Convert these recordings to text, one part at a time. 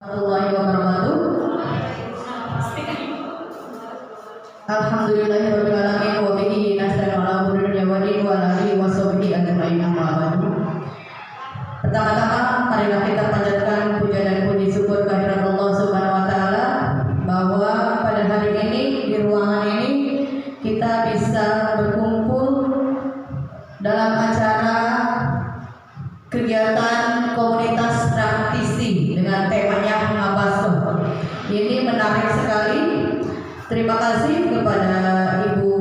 warahmatullahi wabarakatuh. Alhamdulillahirabbil alamin wa bihi nasta'inu ala umuri dunya wa din wa ala alihi wa sahbihi ajma'in amma ba'du. Pertama-tama marilah kita panjatkan puja dan puji syukur kehadirat Allah Subhanahu wa taala bahwa pada hari ini di ruangan ini kita bisa berkumpul dalam acara kegiatan komunitas praktisi dengan temanya Ngabaso. Ini menarik sekali. Terima kasih kepada Ibu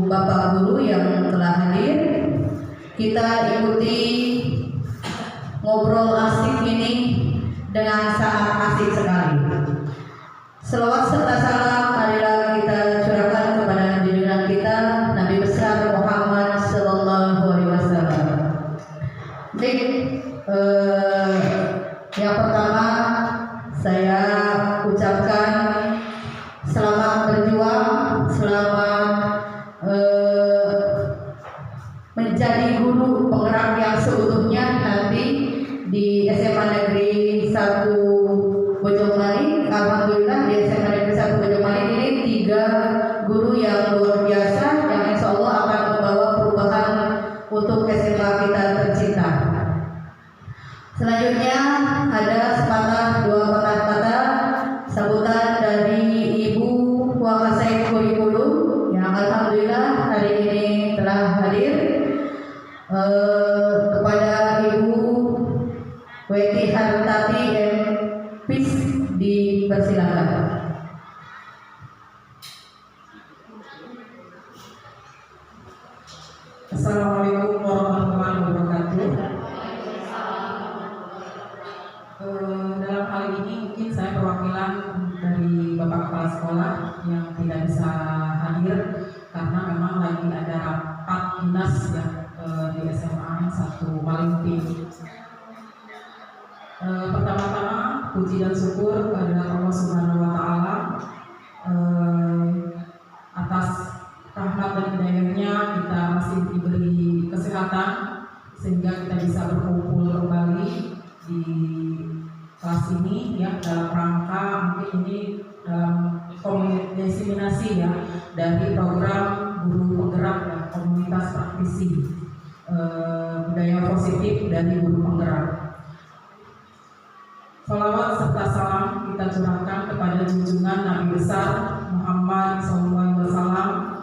Bapak Guru yang telah hadir. Kita ikuti ngobrol asik ini dengan sangat asik sekali. Selawat serta salam marilah kita curahkan kepada junjungan kita Nabi besar Muhammad sallallahu alaihi wasallam. Yang pertama saya ucapkan selamat berjuang, selamat menjadi guru penggerak yang seutuhnya nanti di SMA Negeri 1 Bojongmali. Alhamdulillah di SMA Negeri 1 Bojongmali ini 3 guru yang luar biasa yang insya Allah akan membawa perubahan untuk SMA kita tercinta. Selanjutnya ada sepatah dua patah kata sambutan dari Ibu Wakasai Kurikulum yang alhamdulillah hari ini telah hadir. Kepada Ibu Weti Hartati MPis dipersilakan. Assalamualaikum warahmatullahi wabarakatuh. Dalam hal ini mungkin saya perwakilan dari Bapak Kepala Sekolah yang tidak bisa hadir karena memang lagi ada rapat dinas ya di SMA 1 Malingping. Pertama-tama puji dan syukur kepada Allah Subhanahu wa taala atas rahmat dan hidayahnya kita masih diberi kesehatan sehingga kita bisa berkumpul kembali di kelas ini ya dalam rangka mungkin ini dalam diseminasi ya dari program guru penggerak ya, komunitas praktisi budaya positif dari guru penggerak. Salawat serta salam kita curahkan kepada junjungan Nabi besar Muhammad SAW,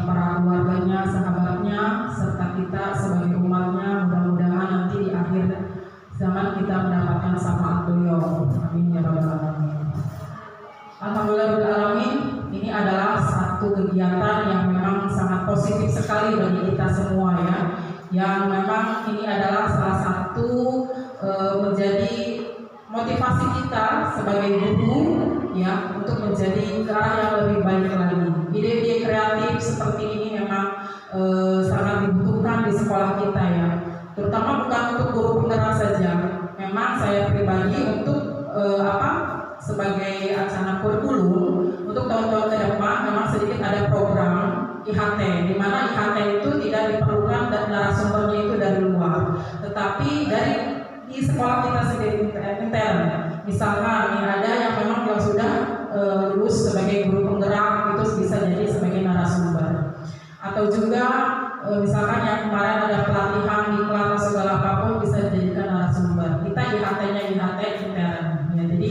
para keluarganya, sahabatnya, serta kita sebagai umatnya. Mudah-mudahan nanti di akhir zaman kita mendapatkan syafaat beliau. Amin ya rabbal alamin. Alhamdulillahirrahmanirrahim. Ini adalah satu kegiatan yang memang sangat positif sekali bagi kita semua ya. Yang memang ini adalah salah satu menjadi motivasi kita sebagai guru ya untuk menjadi ke arah yang lebih baik lagi. Ide-ide kreatif seperti ini memang sangat dibutuhkan di sekolah kita ya. Terutama bukan untuk guru penggerak saja. Memang saya pribadi untuk sebagai acara kurikulum untuk tahun-tahun ke depan memang sedikit ada program IHT di mana IHT itu tidak diperlukan dan narasumbernya itu dari luar, tetapi dari di sekolah kita sendiri intern. Misalkan ada yang memang yang sudah lulus sebagai guru penggerak itu bisa jadi sebagai narasumber, atau juga misalkan yang kemarin ada pelatihan di kelas segala apapun bisa dijadikan narasumber. Kita IHT-nya IHT intern ya, jadi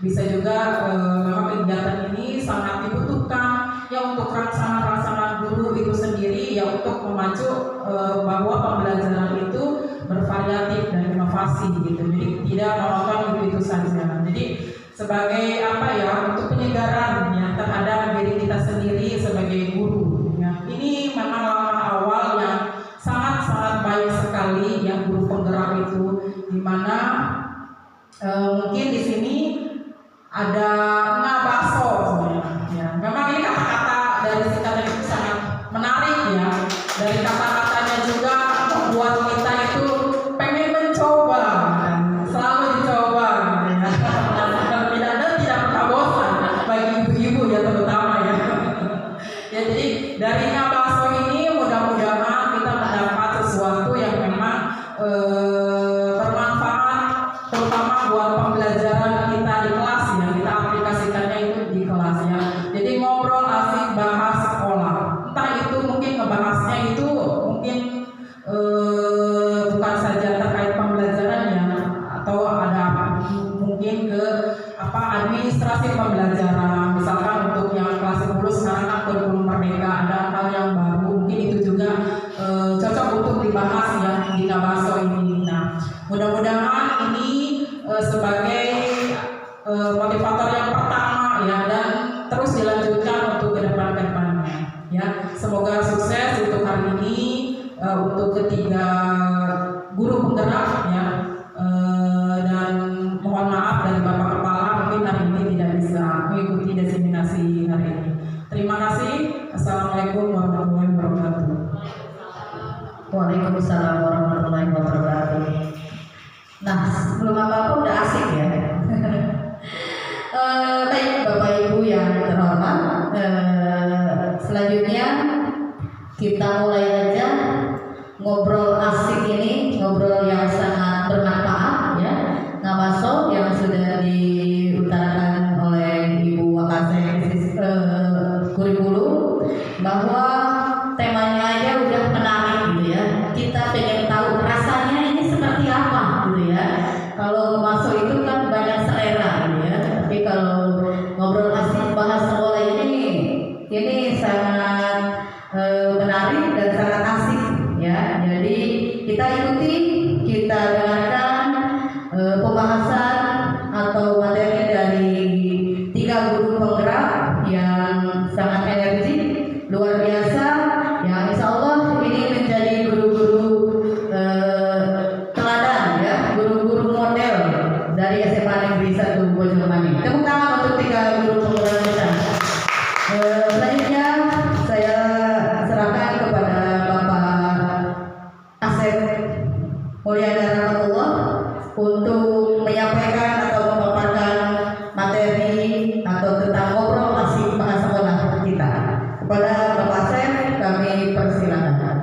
bisa juga memang kegiatan ini sangat dibutuhkan ya untuk raksana guru itu sendiri ya untuk memacu bahwa pembelajaran itu bervariatif dan inovasi gitu. Jadi tidak monoton itu saja. Jadi sebagai untuk penyegaran ya terhadap diri kita sendiri sebagai guru ya. Ini memang langkah awal yang sangat baik sekali yang guru penggerak itu, di mana mungkin di sini ada Ngabaso ya. Memang ini kata-kata dari singkatan itu sangat menarik ya. Dari kata-katanya juga membuat kita itu pengen mencoba dan selalu dicoba ya. Tidak pernah bosan bagi ibu-ibu ya terutama ya. Ya jadi dari Ngabaso ini mudah-mudahan kita mendapat sesuatu yang memang bermanfaat terutama buat pembelajaran kita di kelas lebih ke administrasi pembelajaran. Misalkan untuk yang kelas 10 sekarang kan kurikulum merdeka, ada hal yang baru, mungkin itu juga cocok untuk dibahas ya di Ngabaso ini. Nah, mudah-mudahan ini sebagai motivator yang pertama ya, dan terus dilanjutkan untuk kedepannya ya. Semoga sukses untuk hari ini, untuk ketiga guru penggerak ya, dan mohon maaf dari Bapak Kepala mungkin hari ini tidak bisa mengikuti diseminasi hari ini. Terima kasih. Assalamualaikum warahmatullahi wabarakatuh. Waalaikumsalam warahmatullahi wabarakatuh. Nah, sebelum apa-apa udah asik ya. Baik Bapak Ibu yang terhormat, selanjutnya kita mulai aja ngobrol asik ini, ngobrol yang sangat bermanfaat ya. Ngabaso yang sudah diutarakan oleh Ibu Wakasek kurikulum, bahwa temanya aja udah menarik gitu ya. Kita pengen tahu rasanya ini seperti apa gitu ya. Kalau masuk itu kan banyak selera gitu ya. Tapi kalau ngobrol asik bahas sekolah ini sangat menarik dan sangat asik ya. Jadi kita ikuti, kita dengarkan pembahasan atau materi dari 3 guru penggerak yang sangat energik, luar biasa, yang insya Allah ini menjadi guru-guru teladan ya, guru-guru model dari SMA Negeri 1 Bojongmani. Tepuk tangan untuk 3 guru penggerak kita. Selanjutnya saya serahkan kepada Bapak Asep Mulyana Rahmatullah untuk menyampaikan atau memaparkan materi atau tentang ngobrol asik bahasa sekolah kita. Kepada Bapak Asep kami persilakan.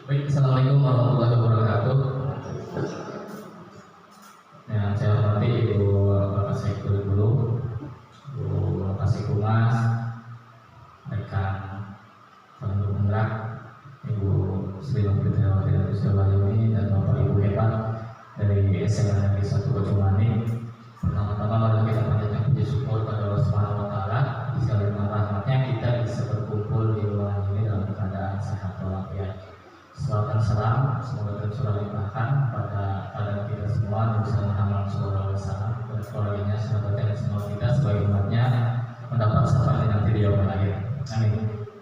Baik, Assalamualaikum warahmatullahi wabarakatuh. Yang saya hormati Ibu Kasih Kurikulum, Ibu Kasih Humas, rekan penggerak penggerak, Ibu Sri Mulyawati Wahyuni, dan Bapak Ibu hebat dari SMA Negeri 1 Bojongmani. Pertama-tama mari kita panjatkan puji syukur pada Allah Subhanahu wa taala, di segala rahmatnya kita bisa berkumpul di ruangan ini dalam keadaan sehat walafiat. Salawat dan salam semoga tercurah limpahkan pada kita semua, Nabi Muhammad SAW dan keluarganya, sahabatnya, dan semua kita sebagai umatnya mendapat syafaat nanti di yaumul akhir. Amin.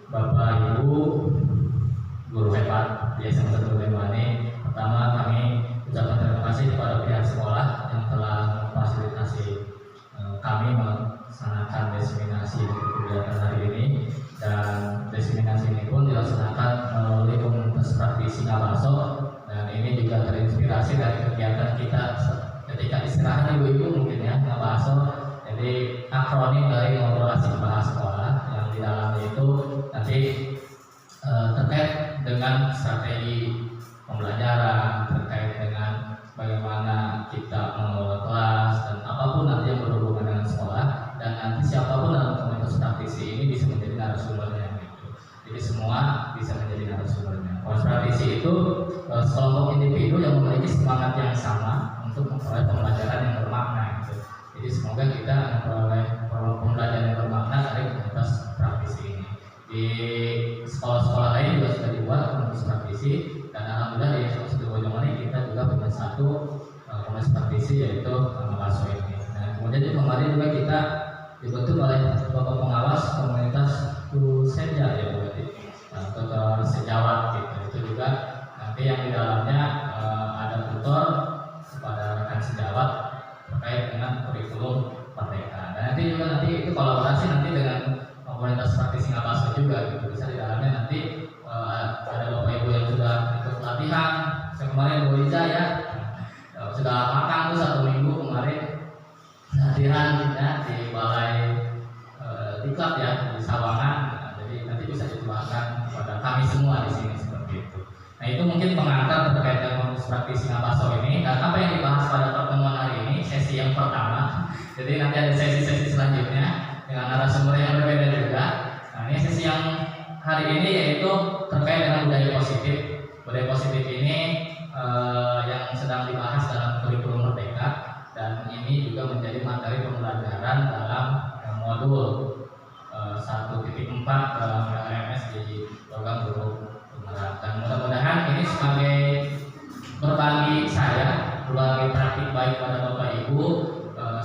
Bapak Ibu guru hebat di SMA 1 Bojongmani, pertama kami ucapkan terima kasih kepada pihak sekolah yang telah memfasilitasi kami melaksanakan diseminasi di kegiatan hari ini, dan diseminasi ini pun dilaksanakan melalui komunitas praktisi Ngabaso, dan ini juga terinspirasi dari kegiatan kita ketika istirahat ibu-ibu mungkin ya, Ngabaso. Jadi akronim dari ngobrol asik bahas sekolah yang di dalamnya itu nanti terkait dengan strategi pembelajaran, terkait dengan bagaimana kita mengelola kelas dan apapun nanti yang berhubungan dengan sekolah, dan nanti siapapun dalam komunitas praktisi ini bisa menjadi narasumbernya gitu. Jadi semua bisa menjadi narasumbernya. Komunitas praktisi itu sekelompok individu yang memiliki semangat yang sama untuk memperoleh pembelajaran yang bermakna gitu. Jadi semoga kita memperoleh pembelajaran yang bermakna dari komunitas praktisi ini. Di sekolah-sekolah lain juga sudah dibuat komunitas praktisi, dan alhamdulillah di SMA 1 Bojongmani kita juga punya satu komunitas praktisi, yaitu Ngabaso ini. Nah, kemudian di kemarin juga kita dibentuk oleh Bapak Pengawas Komunitas Guru Senja ya Bu, tutor sejawat gitu. Itu juga nanti yang di dalamnya ada tutor kepada rekan sejawat terkait dengan kurikulum merdeka. Dan nanti juga itu kolaborasi nanti dengan komunitas praktisi Ngabaso juga gitu. Bisa di dalamnya nanti ada Bapak Ibu yang sudah ikut latihan. Saya kemarin Bu Liza ya sudah makan tuh 1 minggu kemarin latihan ya di balai diklat ya di Sawangan. Nah, jadi nanti bisa ditularkan kepada kami semua di sini seperti itu. Nah, itu mungkin pengantar terkait dengan komunitas praktisi Ngabaso ini, dan apa yang dibahas pada pertemuan hari ini sesi yang pertama Jadi nanti ada sesi-sesi selanjutnya dengan narasumber yang berbeda juga. Nah, ini sesi yang hari ini yaitu terkait dengan budaya positif. Budaya positif ini yang sedang dibahas dalam kurikulum Merdeka, dan ini juga menjadi materi pembelajaran dalam modul 1.4 dalam LMS di program guru penggerak. Dan mudah-mudahan ini sebagai berbagi praktik baik pada Bapak Ibu,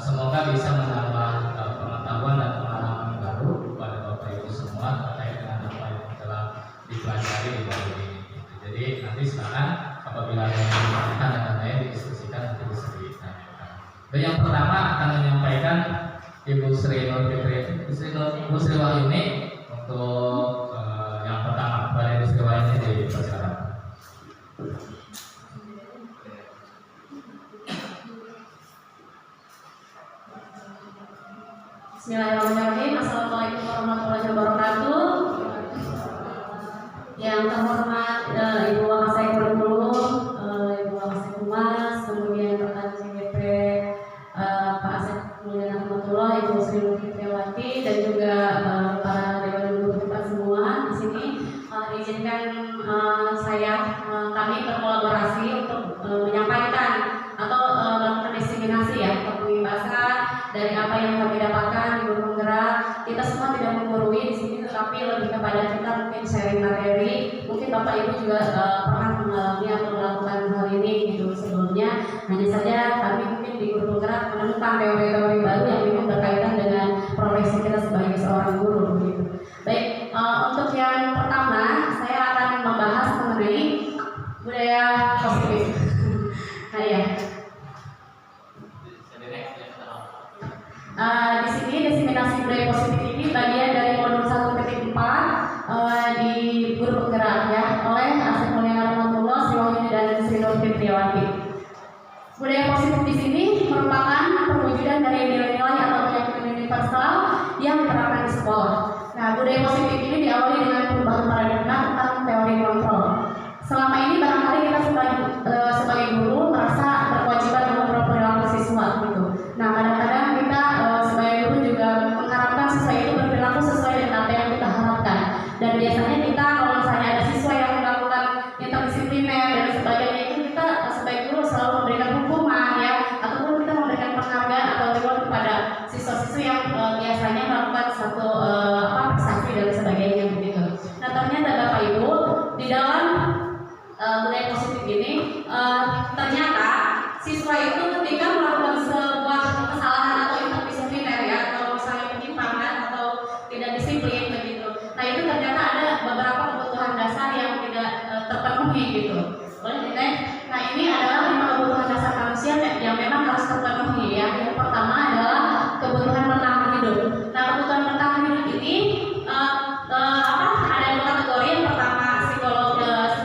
semoga bisa menambah pengetahuan dan pengalaman baru pada Bapak Ibu semua terkait dengan apa yang telah dipelajari di modul ini. Jadi nanti silakan apabila ada yang ditanyakan dan lain didiskusikan, nanti bisa ditanyakan. Dan yang pertama akan menyampaikan Ibu Sri Wahyuni untuk yang pertama. Pada Ibu Sri Wahyuni dipersilakan. Bismillahirrahmanirrahim. Assalamualaikum warahmatullahi wabarakatuh. Yang terhormat Ibu Wakasek Kurikulum, Ibu Wakasek Humas, kemudian rekan CGP Pak Asep Mulyana Rahmatullah, Ibu Sri Fitriawati, dan juga para dewan guru kita semua di sini. Izinkan kami berkolaborasi untuk menyampaikan atau melakukan diseminasi ya, pembahasan dari apa yang kami dapatkan di guru penggerak. Kita semua tidak menggurui di sini, tetapi lebih kepada kita mungkin sharing materi. Mungkin Bapak Ibu juga pernah mengalami atau melakukan hal ini gitu sebelumnya. Hanya saja kami mungkin di guru penggerak menemukan teori-teori baru yang memang berkaitan dengan profesi kita sebagai seorang guru gitu. Baik, untuk yang pertama saya akan membahas mengenai budaya positif. Nah ya. Di sini diseminasi budaya positif ini bagian dari modul 1.4 di guru penggerak ya, oleh Asep Mulyana Rahmatullah, Sri Wahyuni dan Sri Fitriawati. Budaya positif di sini merupakan perwujudan dari nilai-nilai atau keyakinan universal yang diterapkan di sekolah. Nah, budaya positif ini diawali dengan perubahan paradigma tentang teori kontrol. Selama ini barangkali kita sebagai guru merasa berkewajiban mengontrol perilaku siswa gitu. Nah, kadang-kadang kita sebagai guru juga mengharapkan siswa itu berperilaku sesuai dengan apa yang kita harapkan. Dan biasanya kita kalau misalnya ada siswa yang melakukan interdisipliner dan sebagainya, itu kita sebagai guru selalu memberikan hukuman ya, ataupun kita memberikan penghargaan atau reward kepada siswa-siswa yang biasanya melakukan satu prestasi dan sebagainya begitu. Nah, ternyata Bapak Ibu di dalam budaya positif ini ternyata siswa itu ketika melakukan sebuah kesalahan atau interdisipliner ya, atau misalnya penyimpangan atau tidak disiplin begitu. Nah, itu ternyata ada beberapa kebutuhan dasar yang tidak terpenuhi gitu. Nah, ini adalah 5 kebutuhan dasar manusia yang memang harus terpenuhi ya. Yang pertama adalah kebutuhan bertahan hidup. Nah, kebutuhan bertahan hidup ini ada 2 kategori. Yang pertama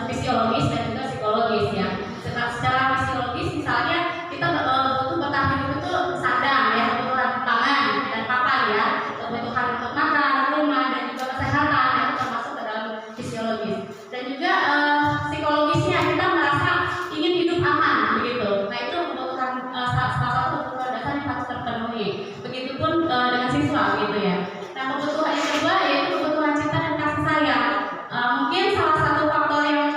fisiologis dan juga psikologis ya. Secara fisiologis misalnya kita butuh bertahan hidup itu sadang ya, kebutuhan pangan dan papan ya, kebutuhan untuk makan, rumah, dan juga kesehatan itu termasuk ke dalam fisiologis. Dan juga psikologisnya kita merasa ingin hidup aman begitu. Nah, itu kebutuhan salah satu kebutuhan dasar yang harus terpenuhi. Begitupun dengan siswa gitu ya. Nah, kebutuhan yang kedua yaitu kebutuhan cinta dan kasih sayang. Mungkin salah satu faktor yang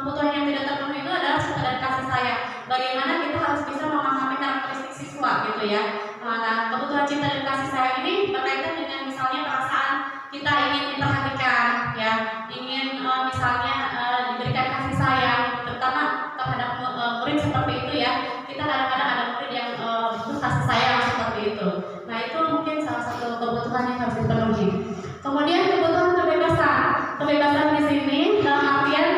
kebutuhan yang tidak terpenuhi itu adalah cinta dan kasih sayang. Bagaimana kita harus bisa memahami karakteristik siswa gitu ya. Nah, kebutuhan cinta dan kasih sayang ini berkaitan dengan misalnya perasaan kita ingin diperhatikan ya, ingin misalnya diberikan kasih sayang, terutama terhadap murid seperti itu ya. Kita kadang-kadang ada murid yang butuh kasih sayang seperti itu. Nah, itu mungkin salah satu kebutuhan yang harus dipenuhi. Kemudian kebutuhan kebebasan. Kebebasan di sini dalam artian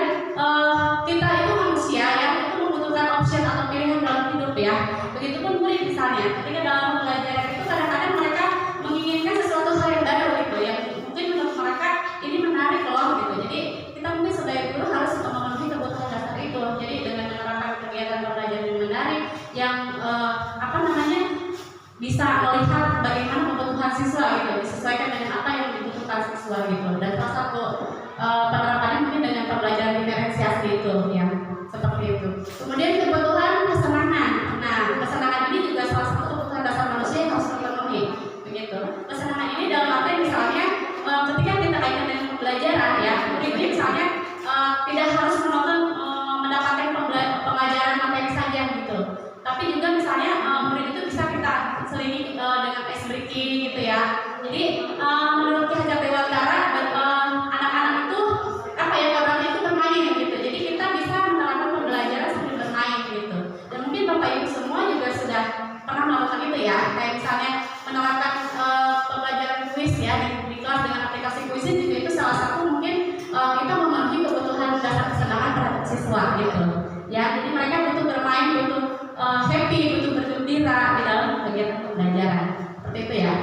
kita itu manusia yang itu membutuhkan option atau pilihan dalam hidup ya. Begitupun murid misalnya, ketika dalam pembelajaran itu kadang-kadang mereka menginginkan sesuatu hal yang baru gitu ya. Mungkin menurut mereka ini menarik loh gitu. Jadi kita mungkin sebagai guru harus memenuhi kebutuhan dasar itu. Jadi dengan menerapkan kegiatan pembelajaran yang menarik yang bisa melihat bagaimana kebutuhan siswa gitu, disesuaikan dengan apa yang dibutuhkan siswa gitu. Dan salah satu penerapannya mungkin dengan pembelajaran diferensiasi itu ya, seperti itu. Kemudian kebutuhan kesenangan. Nah, kesenangan ini juga salah satu kebutuhan dasar manusia yang breaking gitu ya. Jadi menurut Ki Hajar Dewantara anak-anak itu apa ya, kodratnya itu bermain gitu. Jadi kita bisa menerapkan pembelajaran sambil bermain gitu. Dan mungkin Bapak Ibu semua juga sudah pernah melakukan itu ya. Kayak misalnya menerapkan pembelajaran kuis ya di kelas dengan aplikasi Quizlet juga itu salah satu mungkin kita memenuhi kebutuhan dasar kesenangan terhadap siswa gitu. Ya, jadi mereka butuh bermain, butuh happy, butuh bergembira di dalam kegiatan pembelajaran. Seperti itu ya.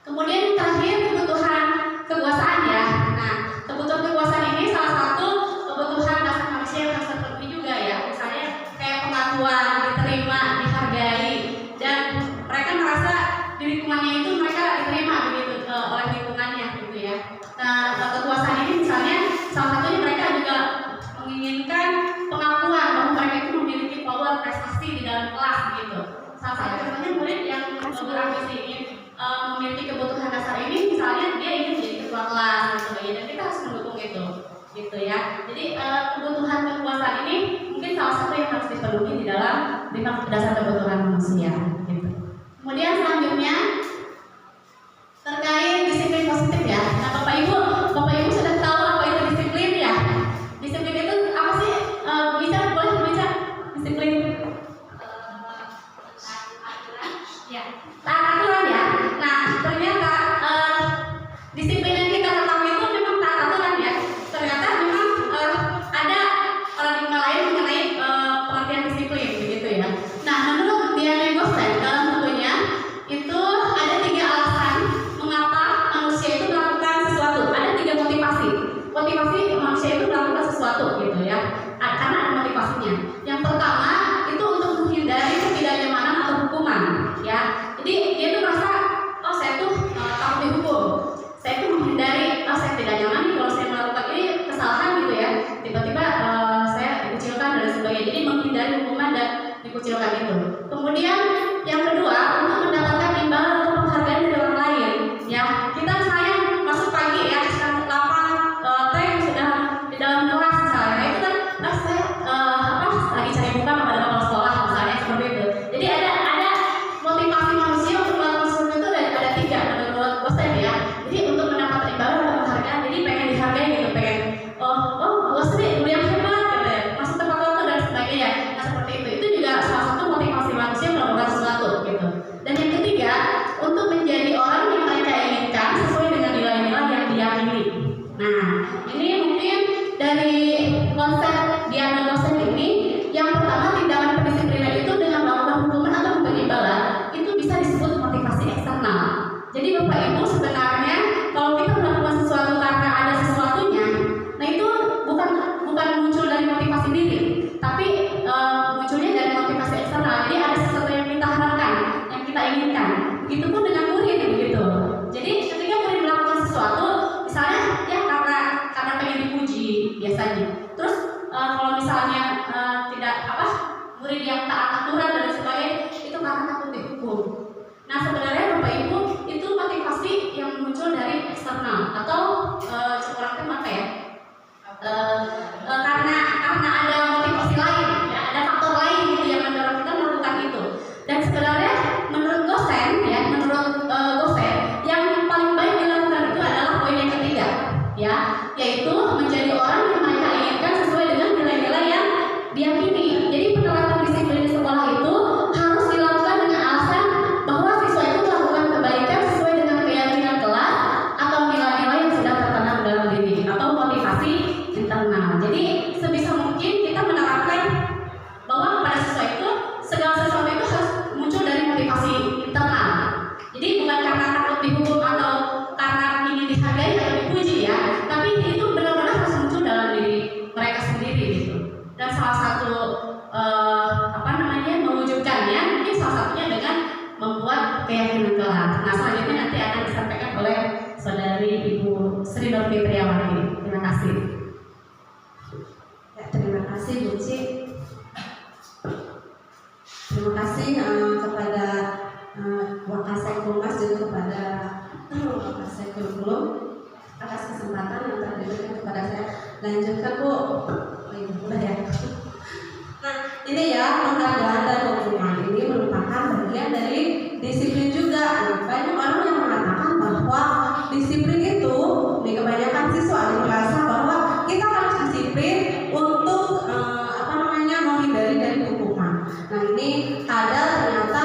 Kemudian terakhir kebutuhan kekuasaan ya. Nah, kebutuhan kekuasaan ini salah satu kebutuhan dasar manusia yang harus terpenuhi juga ya. Misalnya kayak pengakuan, diterima, dihargai, dan mereka merasa di lingkungannya itu mereka diterima begitu oleh lingkungannya gitu ya. Nah, kekuasaan ini misalnya salah satunya mereka juga menginginkan pengakuan bahwa mereka itu memiliki power prestasi di dalam kelas gitu. Salah satu contohnya murid yang berambisi ingin memiliki kebutuhan dasar ini, misalnya dia ingin menjadi ketua kelas gitu ya, dan kita harus mendukung itu gitu ya. Jadi kebutuhan kekuasaan ini mungkin salah satu yang harus dipenuhi di dalam dasar kebutuhan manusia gitu. Kemudian selanjutnya terkait disiplin positif ya. Nah, Bapak Ibu sudah tahu apa itu disiplin ya? Disiplin itu apa sih? Boleh bisa disiplin ya, taat aturan ya. Nah, ternyata disiplin yang kita ketahui itu memang taat aturan ya. Ternyata memang ada paradigma lain mengenai pengertian disiplin begitu ya. Nah, menurut Diana Gosen dalam bukunya itu ada 3 alasan mengapa manusia itu melakukan sesuatu. Ada 3 motivasi manusia itu melakukan sesuatu gitu ya. Karena ada motivasinya. Yang pertama itu untuk menghindari ketidaknyamanan atau hukuman ya. Jadi dia itu merasa saya tuh takut dihukum. Saya tuh menghindari saya tidak nyaman nih kalau saya melakukan ini kesalahan gitu ya. Tiba-tiba saya dikucilkan dan sebagainya. Jadi menghindari hukuman dan dikucilkan itu. Kemudian yang kedua untuk mendapatkan imbalan atau penghargaan dari orang lain ya. Kita misalnya masuk pagi ya sekitar 8 teh sudah di dalam kelas misalnya. Nah, itu kan saya lagi cari muka kepada kepala sekolah misalnya seperti itu. Jadi ada motivasi manusia untuk melakukan sesuatu itu ada 3 menurut Gosen ya. Jadi untuk mendapatkan imbalan atau penghargaan, jadi pengen dihargai gitu, pengen bos deh guru yang hebat gitu ya, masuk tepat waktu dan sebagainya. Nah seperti itu juga salah satu motivasi manusia melakukan sesuatu gitu. Dan yang ketiga untuk menjadi orang yang mereka inginkan sesuai dengan nilai-nilai yang diyakini. Nah ini mungkin dari konsep Diana Gosen ini, yang pertama tindakan pendisiplinan itu dengan melakukan hukuman atau memberi imbalan itu bisa disebut motivasi eksternal. Jadi Bapak Ibu sebenarnya kalau kita melakukan sesuatu karena ada sesuatunya, nah itu bukan muncul dari motivasi diri, tapi munculnya dari motivasi eksternal. Jadi ada sesuatu yang kita harapkan, yang kita inginkan. Begitupun dengan murid begitu. Jadi ketika murid melakukan sesuatu, misalnya ya karena pengen dipuji biasanya. Terus kalau misalnya tidak murid yang taat aturan dan sebagainya, itu karena takut dihukum. Nah sebenarnya Bapak Ibu itu motivasi yang muncul dari eksternal atau orang itu apa ya? Karena ada motivasi lain, ya, ada faktor lain gitu yang mendorong kita melakukan itu. Dan sebenarnya menurut Gosen yang paling baik dilakukan itu adalah poin yang ketiga, ya, yaitu menjadi orang yang mereka inginkan sesuai dengan nilai-nilai yang diyakini. Jadi penerapan disiplin di sekolah itu harus dilakukan dengan alasan bahwa siswa itu melakukan kebaikan sesuai dengan keyakinan kelas atau nilai-nilai yang sudah tertanam dalam diri atau motivasi internal. Jadi sebisa mungkin kita menerapkan bahwa pada siswa itu segala sesuatu itu harus muncul dari motivasi internal. Jadi bukan karena takut dihukum atau karena ingin dihargai atau dipuji ya, tapi itu benar-benar harus muncul dalam diri mereka sendiri gitu. Dan salah satu mewujudkannya mungkin salah satunya dengan membuat keyakinan kelas. Nah selanjutnya nanti akan disampaikan oleh saudari Ibu Sri Nur Fitriawati. Terima kasih. Ya, terima kasih Bu Ci. Terima kasih kepada Wakasek Humas dan kepada Wakasek Kurikulum atas kesempatan yang telah diberikan kepada saya. Lanjutkan Bu. Udah ya. Nah ini ya, penghargaan dan hukuman ini merupakan bagian dari disiplin juga. disiplin itu di kebanyakan siswa merasa bahwa kita harus disiplin untuk menghindari dari hukuman. Nah ini ada ternyata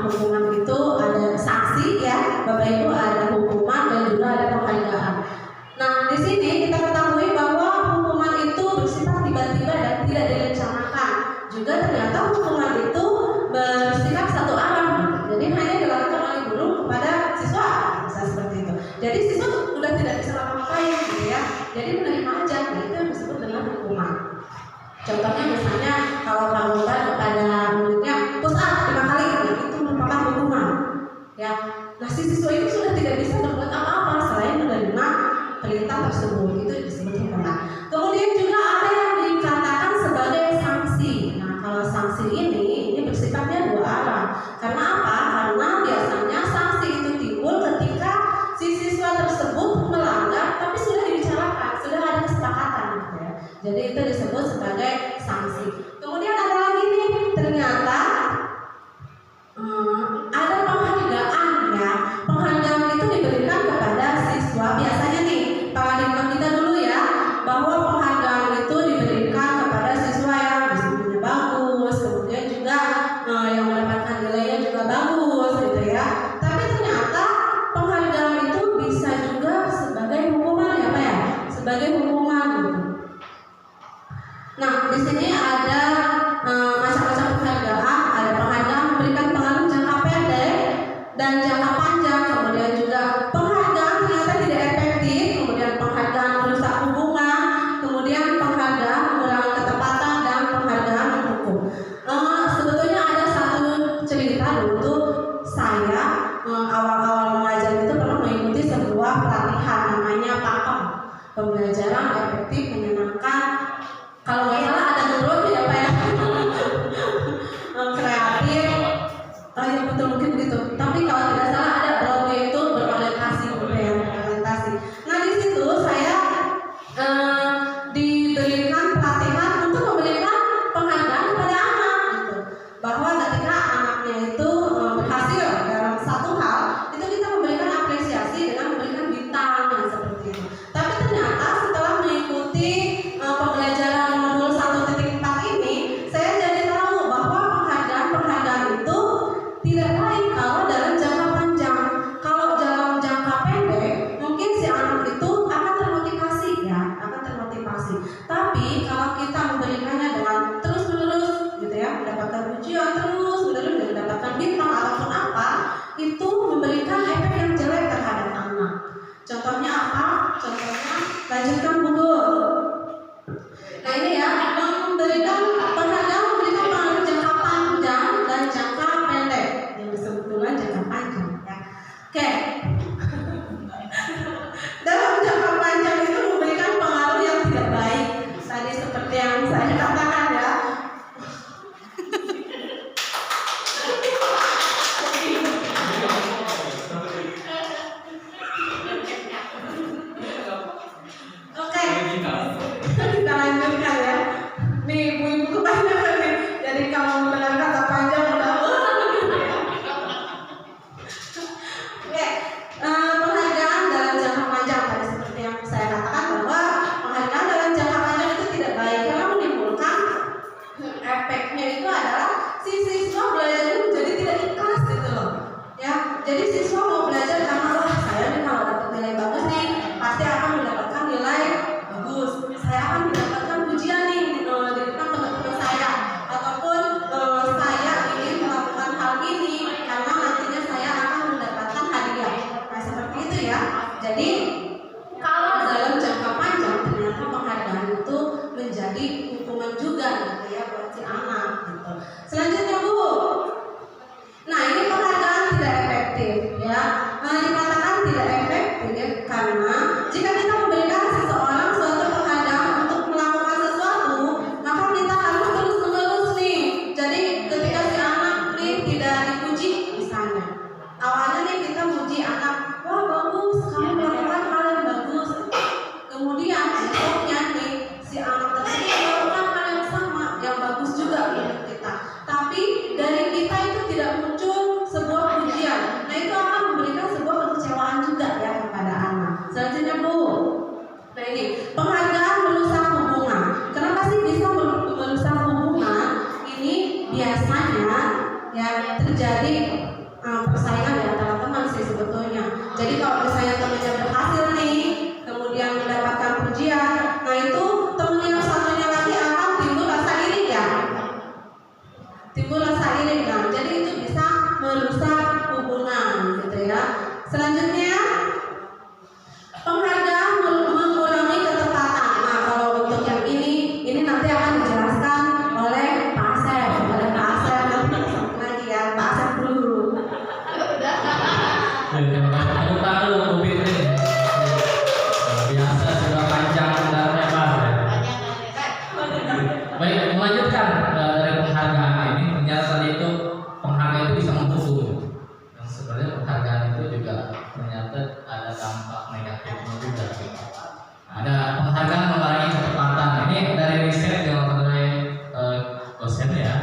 hukuman itu ada sanksi ya, Bapak Ibu, ada hukuman dan juga ada penghargaan. Nah di sini kita ketahui bahwa hukuman itu bersifat tiba-tiba dan tidak direncanakan. Juga ternyata hukuman itu bersifat satu arah, jadi hanya dilakukan oleh guru kepada siswa, bisa seperti itu. Jadi siswa sudah tidak bisa ngapain gitu ya, jadi menerima aja, nah, itu yang disebut dengan hukuman. Contohnya misalnya kalau pramuka kepada muridnya push up 5 kali, nah, itu merupakan hukuman ya. Nah si siswa itu sudah tidak bisa berbuat apa-apa selain menerima perintah tersebut, itu disebut hukuman. Kemudian juga ada yang dikatakan sebagai sanksi. Nah kalau sanksi ini bersifatnya dua arah. Karena apa? Karena biasanya sanksi itu timbul ketika si siswa tersebut melanggar tapi sudah dibicarakan, sudah ada kesepakatan gitu ya. Jadi itu disebut sebagai sanksi. Kemudian ada lagi nih, ternyata ada penghargaan ya. Penghargaan itu diberikan kepada siswa. Biasanya nih paradigma kita dulu ya, bahwa penghargaan itu diberikan kepada siswa yang disiplinnya bagus, kemudian juga yang mendapatkan nilainya juga bagus gitu ya. Tapi ternyata penghargaan itu bisa juga sebagai hukuman ya Pak ya, sebagai hukuman gitu. Nah, di sini ada macam-macam penghargaan. Ada penghargaan memberikan pengaruh jangka pendek dan jangka panjang. Kemudian juga penghargaan ternyata tidak efektif. Kemudian penghargaan merusak hubungan. Kemudian penghargaan mengurangi ketepatan dan penghargaan menghukum. Sebetulnya ada satu cerita dulu saya awal-awal mengajar itu pernah mengikuti sebuah pelatihan namanya PAKEM, pembelajaran efektif menyenangkan. Kalau nggak salah ada menurut ya Pak ya, kreatif, ya betul mungkin begitu. Tapi kalau tidak salah ada Broadway itu berorientasi budaya, berorientasi. Nah di situ saya diberikan pelatihan untuk memberikan penghargaan kepada anak gitu, bahwa ketika anaknya itu berhasil dalam satu hal, itu kita memberikan apresiasi dengan memberikan bintang yang seperti itu. Tapi ternyata setelah mengikuti pembelajaran modul 1.4 ini, saya jadi tahu bahwa penghargaan itu tidak baik kalau dalam jangka panjang. Kalau dalam jangka pendek, mungkin si anak itu akan termotivasi ya, akan termotivasi. Tapi kalau kita memberikannya dengan terus-menerus gitu ya, mendapatkan pujian terus-menerus, mendapatkan bintang ataupun apa, itu memberikan efek yang jelek terhadap anak. Contohnya apa? Contohnya lanjutkan buku. Nah ini ya, memberikan penghargaan, memberikan pengaruh jangka panjang dan jangka pendek, yang disebut dengan jangka panjang ya. Oke. Dalam jangka panjang itu memberikan pengaruh yang tidak baik. Tadi seperti yang saya katakan ya. Oke. Kita lanjutkan ya. Nih ibu-ibu kebanyakan nih. Jadi kalau mendengar kata panjang udah Oke. Penghargaan dalam jangka panjang tadi seperti yang saya katakan bahwa penghargaan dalam jangka panjang itu tidak baik karena menimbulkan efeknya itu adalah si siswa belajar menjadi tidak ikhlas gitu loh. Ya, jadi siswa mau belajar karena wah saya nih kalau dapat nilai bagus nih pasti akan mendapatkan nilai bagus. Saya akan mendapatkan pujian nih di depan teman-teman saya, ataupun saya ingin melakukan hal ini karena nantinya saya akan mendapatkan hadiah. Nah seperti itu ya. Jadi kalau dalam jangka panjang ternyata penghargaan itu menjadi hukuman juga gitu ya buat si anak gitu. Selanjutnya Bu. Nah ini penghargaan tidak efektif ya. Dikatakan tidak efektif karena jika kita memberikan seseorang suatu penghargaan untuk melakukan sesuatu, maka kita harus terus-menerus nih. Jadi ketika si anak nih tidak dipuji misalnya, awalnya nih kita muji anak, wah bagus, kamu melakukan hal yang bagus. Kemudian besoknya nih si anak tersebut melakukan hal yang sama, yang bagus juga menurut kita. Tapi dari kita itu tidak muncul sebuah pujian. Nah itu akan memberikan sebuah kekecewaan Terima kasih. Tepuk tangan dulu Bu Fitri. Biasa sudah panjang dan lebar ya. Baik, melanjutkan dari penghargaan ini, ternyata itu penghargaan itu bisa menghukum. Yang sebenarnya penghargaan itu juga ternyata ada dampak negatifnya juga. Ada penghargaan mengurangi kecepatan. Ini dari riset yang dilakukan oleh dosen ya.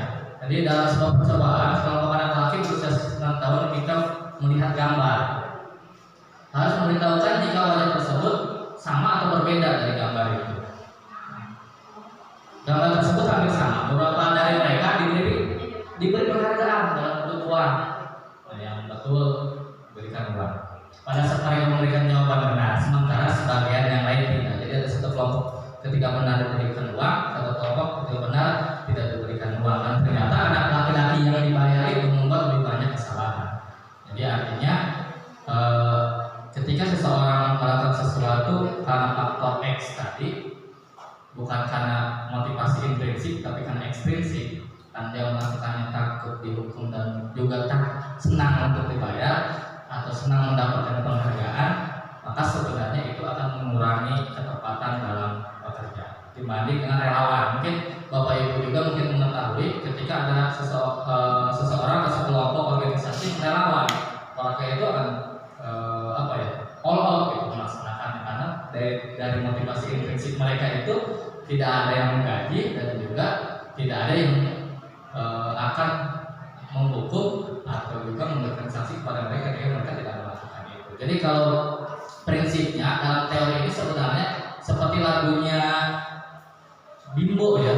Jadi dalam sebuah percobaan, sekelompok anak laki berusia 9 tahun kita melihat gambar. Harus memberitahukan jika wajah tersebut sama atau berbeda dari gambar itu. Gambar tersebut hampir sama. Beberapa dari mereka diberi penghargaan dalam bentuk uang. Yang betul berikan uang. Pada saat mereka memberikan jawaban benar, sementara sebagian yang lain tidak. Jadi ada satu kelompok ketika benar diberikan uang, satu kelompok ketika benar tidak diberikan uang. Dan ternyata anak laki-laki yang dibayar itu membuat lebih banyak kesalahan. Jadi artinya ketika seseorang melakukan sesuatu karena faktor X tadi, bukan karena motivasi intrinsik tapi karena ekstrinsik, kan dia melakukannya takut dihukum dan juga tak senang untuk dibayar atau senang mendapatkan penghargaan, maka sebenarnya itu akan mengurangi ketepatan dalam bekerja dibanding dengan relawan. Mungkin Bapak Ibu juga mungkin mengetahui ketika ada seseorang atau sekelompok organisasi relawan, maka itu akan all out gitu melaksanakannya, karena dari motivasi intrinsik mereka itu tidak ada yang menggaji dan juga tidak ada yang akan menghukum atau juga memberikan sanksi kepada mereka jika mereka tidak melakukan itu. Jadi kalau prinsipnya dalam teori ini sebenarnya seperti lagunya Bimbo ya.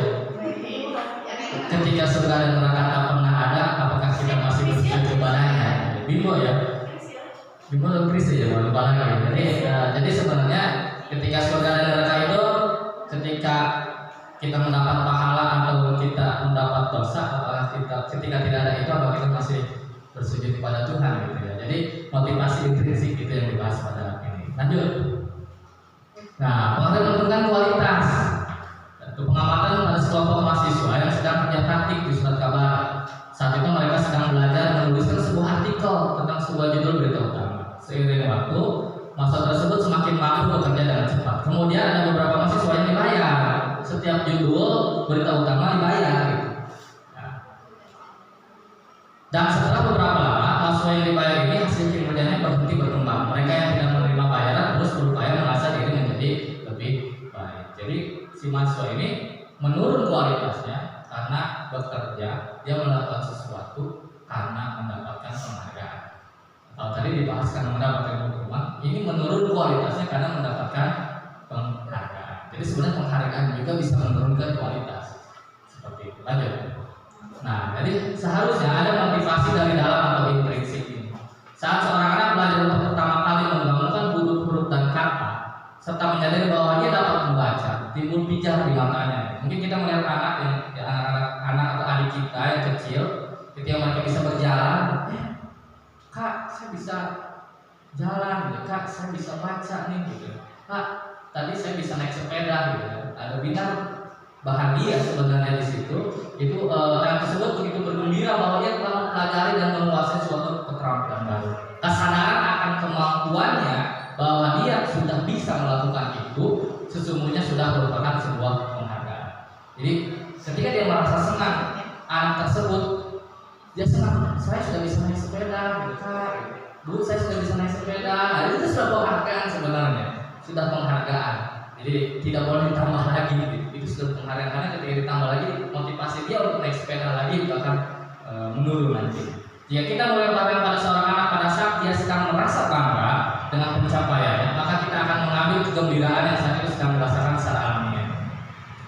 Ketika surga dan neraka tak pernah ada, apakah kita masih bersujud kepadanya? Bimbo ya. Bimbo dan Kris ya, lupa lagi. Jadi sebenarnya ketika surga dan neraka itu, ketika kita mendapat pahala atau kita mendapat dosa, apakah ketika tidak ada itu, apakah kita masih bersujud kepada Tuhan gitu ya. Jadi motivasi intrinsik itu yang dibahas pada ini. Lanjut. Nah, penghargaan menentukan kualitas. Itu pengamatan pada sekelompok mahasiswa yang sedang kerja praktik di surat kabar. Saat itu mereka sedang belajar menuliskan sebuah artikel tentang sebuah judul berita utama. Seiring waktu, mahasiswa tersebut semakin mampu bekerja dengan cepat. Kemudian ada beberapa mahasiswa yang dibayar. Setiap judul berita utama dibayar. Gitu. Nah. Dan setelah beberapa lama, mahasiswa yang dibayar ini hasil kinerjanya berhenti berkembang. Mereka yang tidak menerima bayaran terus berupaya mengasah diri menjadi lebih baik. Jadi si mahasiswa ini menurun kualitasnya karena bekerja, dia melakukan sesuatu karena mendapatkan penghargaan. Kalau tadi dibahas karena mendapatkan hukuman, ini menurun kualitasnya karena mendapatkan penghargaan. Jadi sebenarnya penghargaan juga bisa menurunkan kualitas. Seperti itu. Lanjut. Nah, jadi seharusnya ada motivasi dari dalam atau intrinsik ini. Saat seorang anak belajar untuk pertama kali menggambarkan huruf-huruf dan kata, serta menyadari bahwa dia dapat membaca, timbul pijar di matanya. Mungkin kita melihat anak atau adik kita yang kecil, ketika mereka bisa berjalan, Kak, saya bisa jalan, gitu. Kak, saya bisa baca nih, gitu. Kak, tadi saya bisa naik sepeda, gitu. Ada bintang bahagia sebenarnya di situ. Itu anak tersebut begitu bergembira bahwa dia telah mempelajari dan menguasai suatu keterampilan baru. Kesadaran akan kemampuannya bahwa dia sudah bisa melakukan itu sesungguhnya sudah merupakan sebuah penghargaan. Jadi ketika dia merasa senang, anak tersebut dia senang, saya sudah bisa naik sepeda, Bu, saya sudah bisa naik sepeda. Nah, itu sudah penghargaan sebenarnya, sudah penghargaan. Jadi tidak boleh ditambah lagi, itu sudah penghargaan, karena ketika ditambah lagi motivasi dia untuk naik sepeda lagi itu akan menurun nanti. Jika kita melemparkan pada seorang anak pada saat dia sedang merasa bangga dengan pencapaiannya, maka kita akan mengambil kegembiraan yang saat itu sedang dirasakan secara alamiah.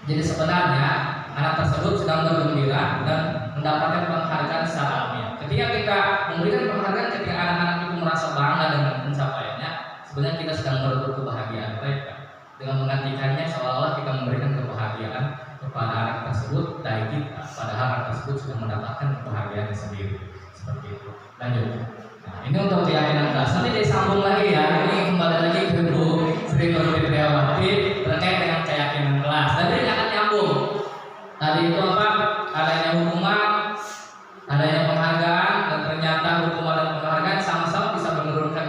Jadi sebenarnya anak tersebut sedang bergembira dan mendapatkan penghargaan secara alamiah. Ketika kita memberikan penghargaan ketika anak-anak itu merasa bangga dengan pencapaiannya, sebenarnya kita sedang merebut kebahagiaan mereka. Dengan menggantikannya seolah-olah kita memberikan kebahagiaan kepada anak tersebut dari kita, padahal anak tersebut sudah mendapatkan kebahagiaan sendiri. Seperti itu. Lanjut. Nah, ini untuk keyakinan kelas. Nanti disambung lagi ya. Ini kembali lagi ke Bu Sri Nur Fitriawati terkait dengan keyakinan kelas. Tadi akan nyambung. Tadi itu apa? Adanya hukuman, adanya penghargaan, dan ternyata hukuman dan penghargaan sama-sama bisa menurunkan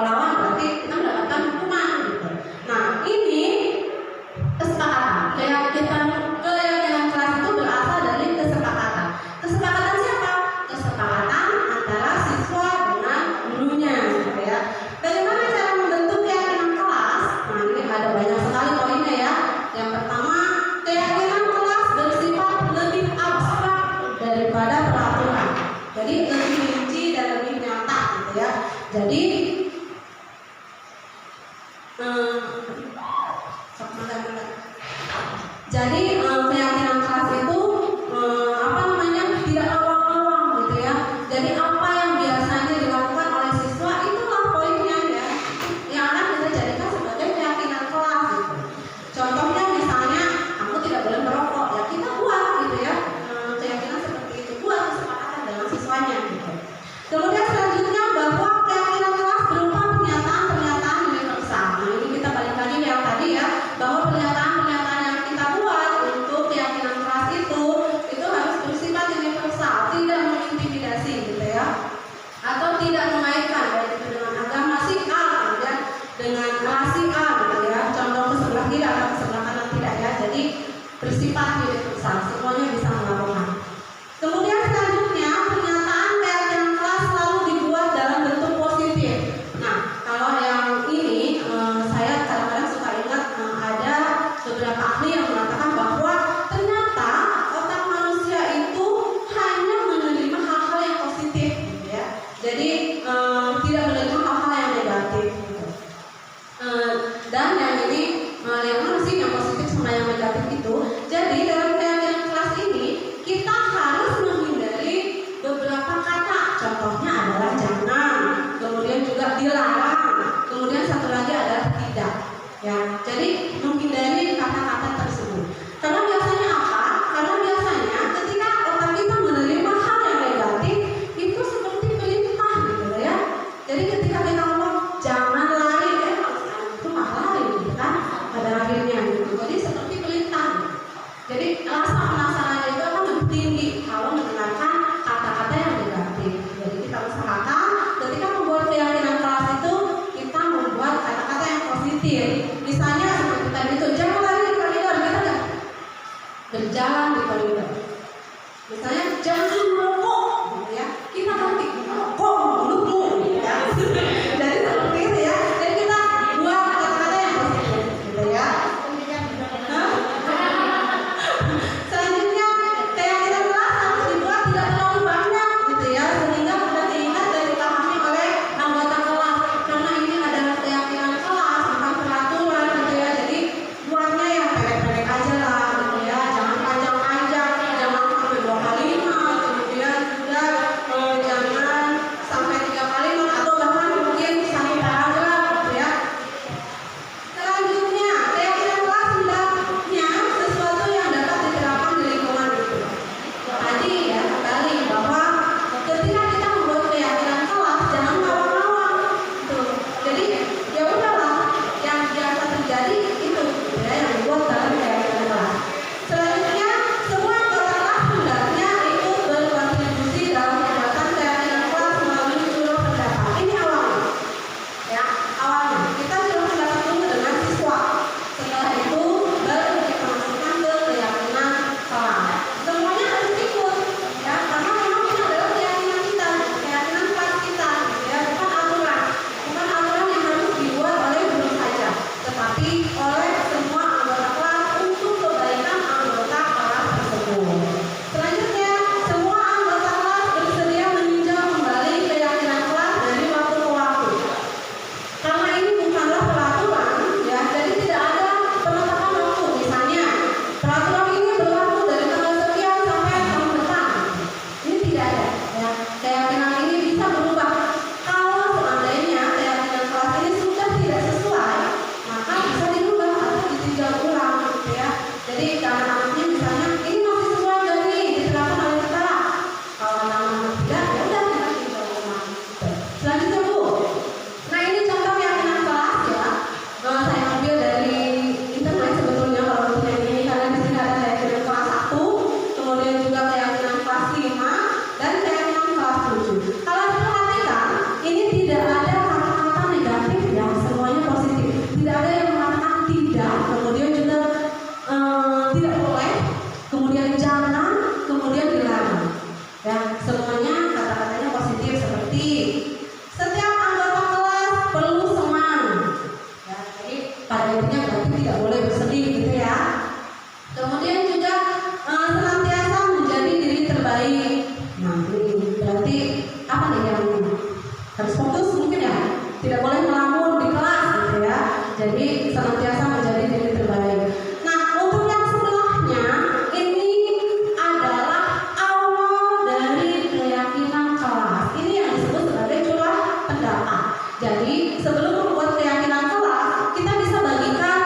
melawan berarti kita mendapatkan hukuman gitu. Nah ini kesepakatan, keyakinan kelas itu berasal dari kesepakatan. Kesepakatan siapa? Kesepakatan antara siswa dengan gurunya gitu ya. Bagaimana cara membentuk keyakinan kelas? Nah ini ada banyak sekali poinnya ya. Yang pertama, keyakinan kelas bersifat lebih abstrak daripada peraturan. Jadi lebih rinci dan lebih nyata gitu ya. Jadi sebelum membuat keyakinan kelas, kita bisa bagikan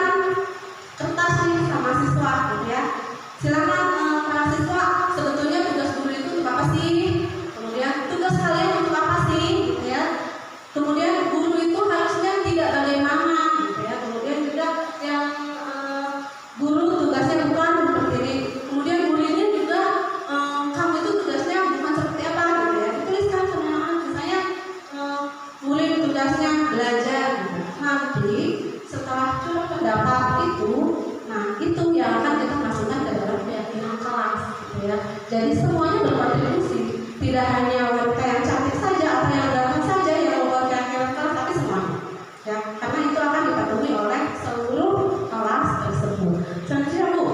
kertas nih sama siswa gitu ya. Silakan para siswa, sebetulnya tugas guru itu untuk apa sih? Kemudian tugas kalian untuk apa sih? Gitu ya. Kemudian guru itu harusnya tidak bagaimana gitu ya. Kemudian juga yang guru tugasnya bukan seperti ini. Kemudian gurunya juga kamu itu tugasnya bukan seperti apa gitu ya. Dituliskan sama anak, misalnya murid tugasnya belajar gitu. Nanti setelah curah pendapat itu, nah itu yang akan kita masukkan ke dalam keyakinan kelas gitu ya. Jadi semuanya berkontribusi, tidak hanya WP yang cantik saja atau yang ganteng saja yang membuat keyakinan kelas, tapi semuanya ya, karena itu akan dipenuhi oleh seluruh kelas tersebut. Selanjutnya Bu,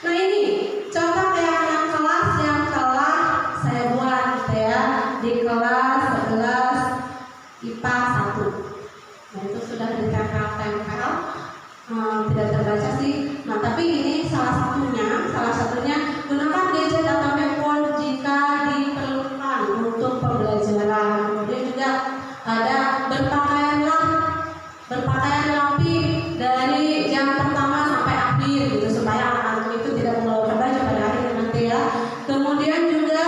nah ini contoh keyakinan kelas yang telah saya buat gitu ya, di kelas 11 IPA 1. Nah itu sudah ditempel-tempel, tidak terbaca sih. Nah tapi ini salah satunya gunakan gadget atau handphone jika diperlukan untuk pembelajaran. Kemudian juga ada berpakaian rapi dari jam pertama sampai akhir gitu, supaya anak-anak itu tidak mengeluarkan baju pada akhirnya nanti ya. Kemudian juga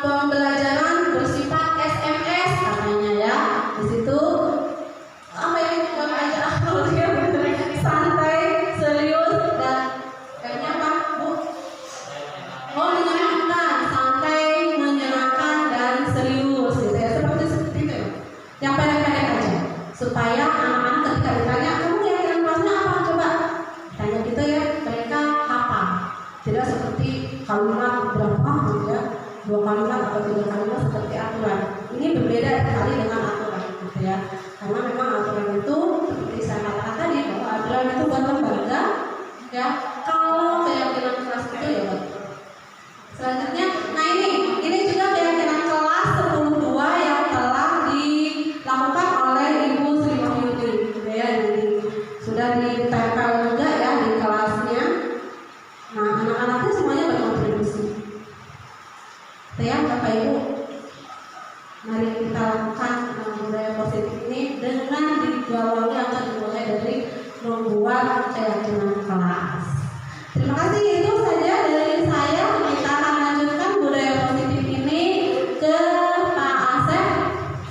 pembelajaran bersifat SMS katanya ya. Di situ apa yang bukan aja santai, serius dan kayaknya apa Bu? Oh menyenangkan, santai, menyenangkan dan serius gitu ya, seperti itu ya. Yang pendek-pendek aja, supaya anak-anak ketika ditanya kamu keyakinan kelasnya apa, coba tanya gitu ya, mereka hafal. Tidak seperti kalimat berapa gitu ya, 2 kalimat atau 3 kalimat seperti aturan. Ini berbeda sekali dengan aturan gitu ya. Karena memang aturan itu seperti saya katakan tadi, bahwa aturan itu buat lembaga ya. Kalau keyakinan kelas itu ya buat. Selanjutnya, nah ini juga keyakinan kelas 10.2 yang telah dilakukan oleh Ibu Sri Wahyudi gitu ya. Jadi sudah ditempel juga ya di kelasnya. Nah anak-anaknya semuanya berkontribusi. Ya Bapak Ibu, mari kita lakukan budaya positif ini dengan digawangi atau dimulai dari membuat keyakinan kelas. Terima kasih, itu saja dari saya. Kita akan lanjutkan budaya positif ini ke Pak Asep.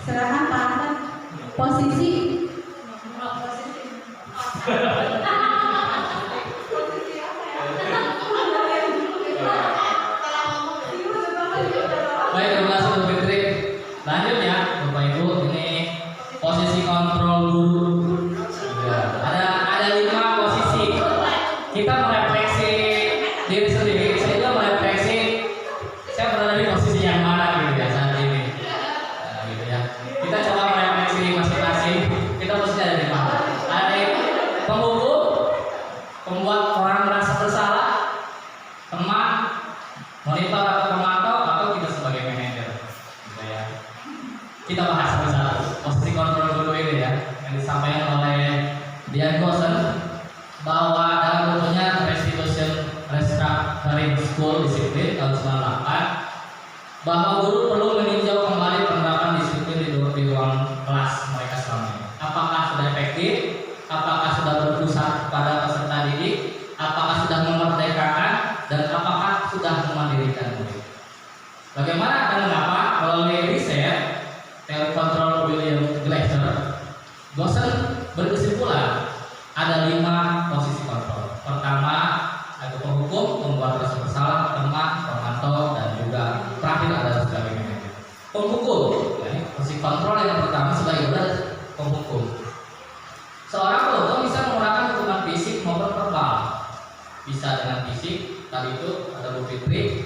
Silakan Pak Asep. Posisi. Baik, terima kasih Bu Fitri. Lanjut ya Bapak Ibu, ini posisi kontrol guru. Ya, ada 5 posisi. Kita merefleksi diri sendiri. Saya juga merefleksi, saya berada di posisi yang mana gitu ya saat ini. Nah, gitu ya. Kita coba merefleksi masing-masing. Kita posisi ada di mana? Ada penghukum, pembuat orang merasa bersalah, teman, monitor atau pemantau, atau kita sebagai manajer gitu ya. Kita bahas satu-satu posisi kontrol guru ini ya, yang disampaikan oleh Dian Gosen, bahwa dalam bukunya Restructuring School Discipline tahun 98, bahwa guru perlu meninjau kembali penerapan disiplin di ruang kelas mereka selama ini. Apakah sudah efektif? Apakah sudah berpusat pada peserta didik? Apakah sudah memerdekakan? Dan apakah sudah memandirikan murid? Bagaimana dan mengapa? Melalui riset teori kontrol William Glasser, Gosen berkesimpulan ada 5 posisi kontrol. Pertama, ada penghukum, membuat rasa bersalah, teman, pemantau, dan juga terakhir ada sebagai manajer. Penghukum, ya, posisi kontrol yang pertama sebagai penghukum. Seorang penghukum bisa menggunakan hukuman fisik maupun verbal. Bisa dengan fisik, tadi itu ada Bu Fitri,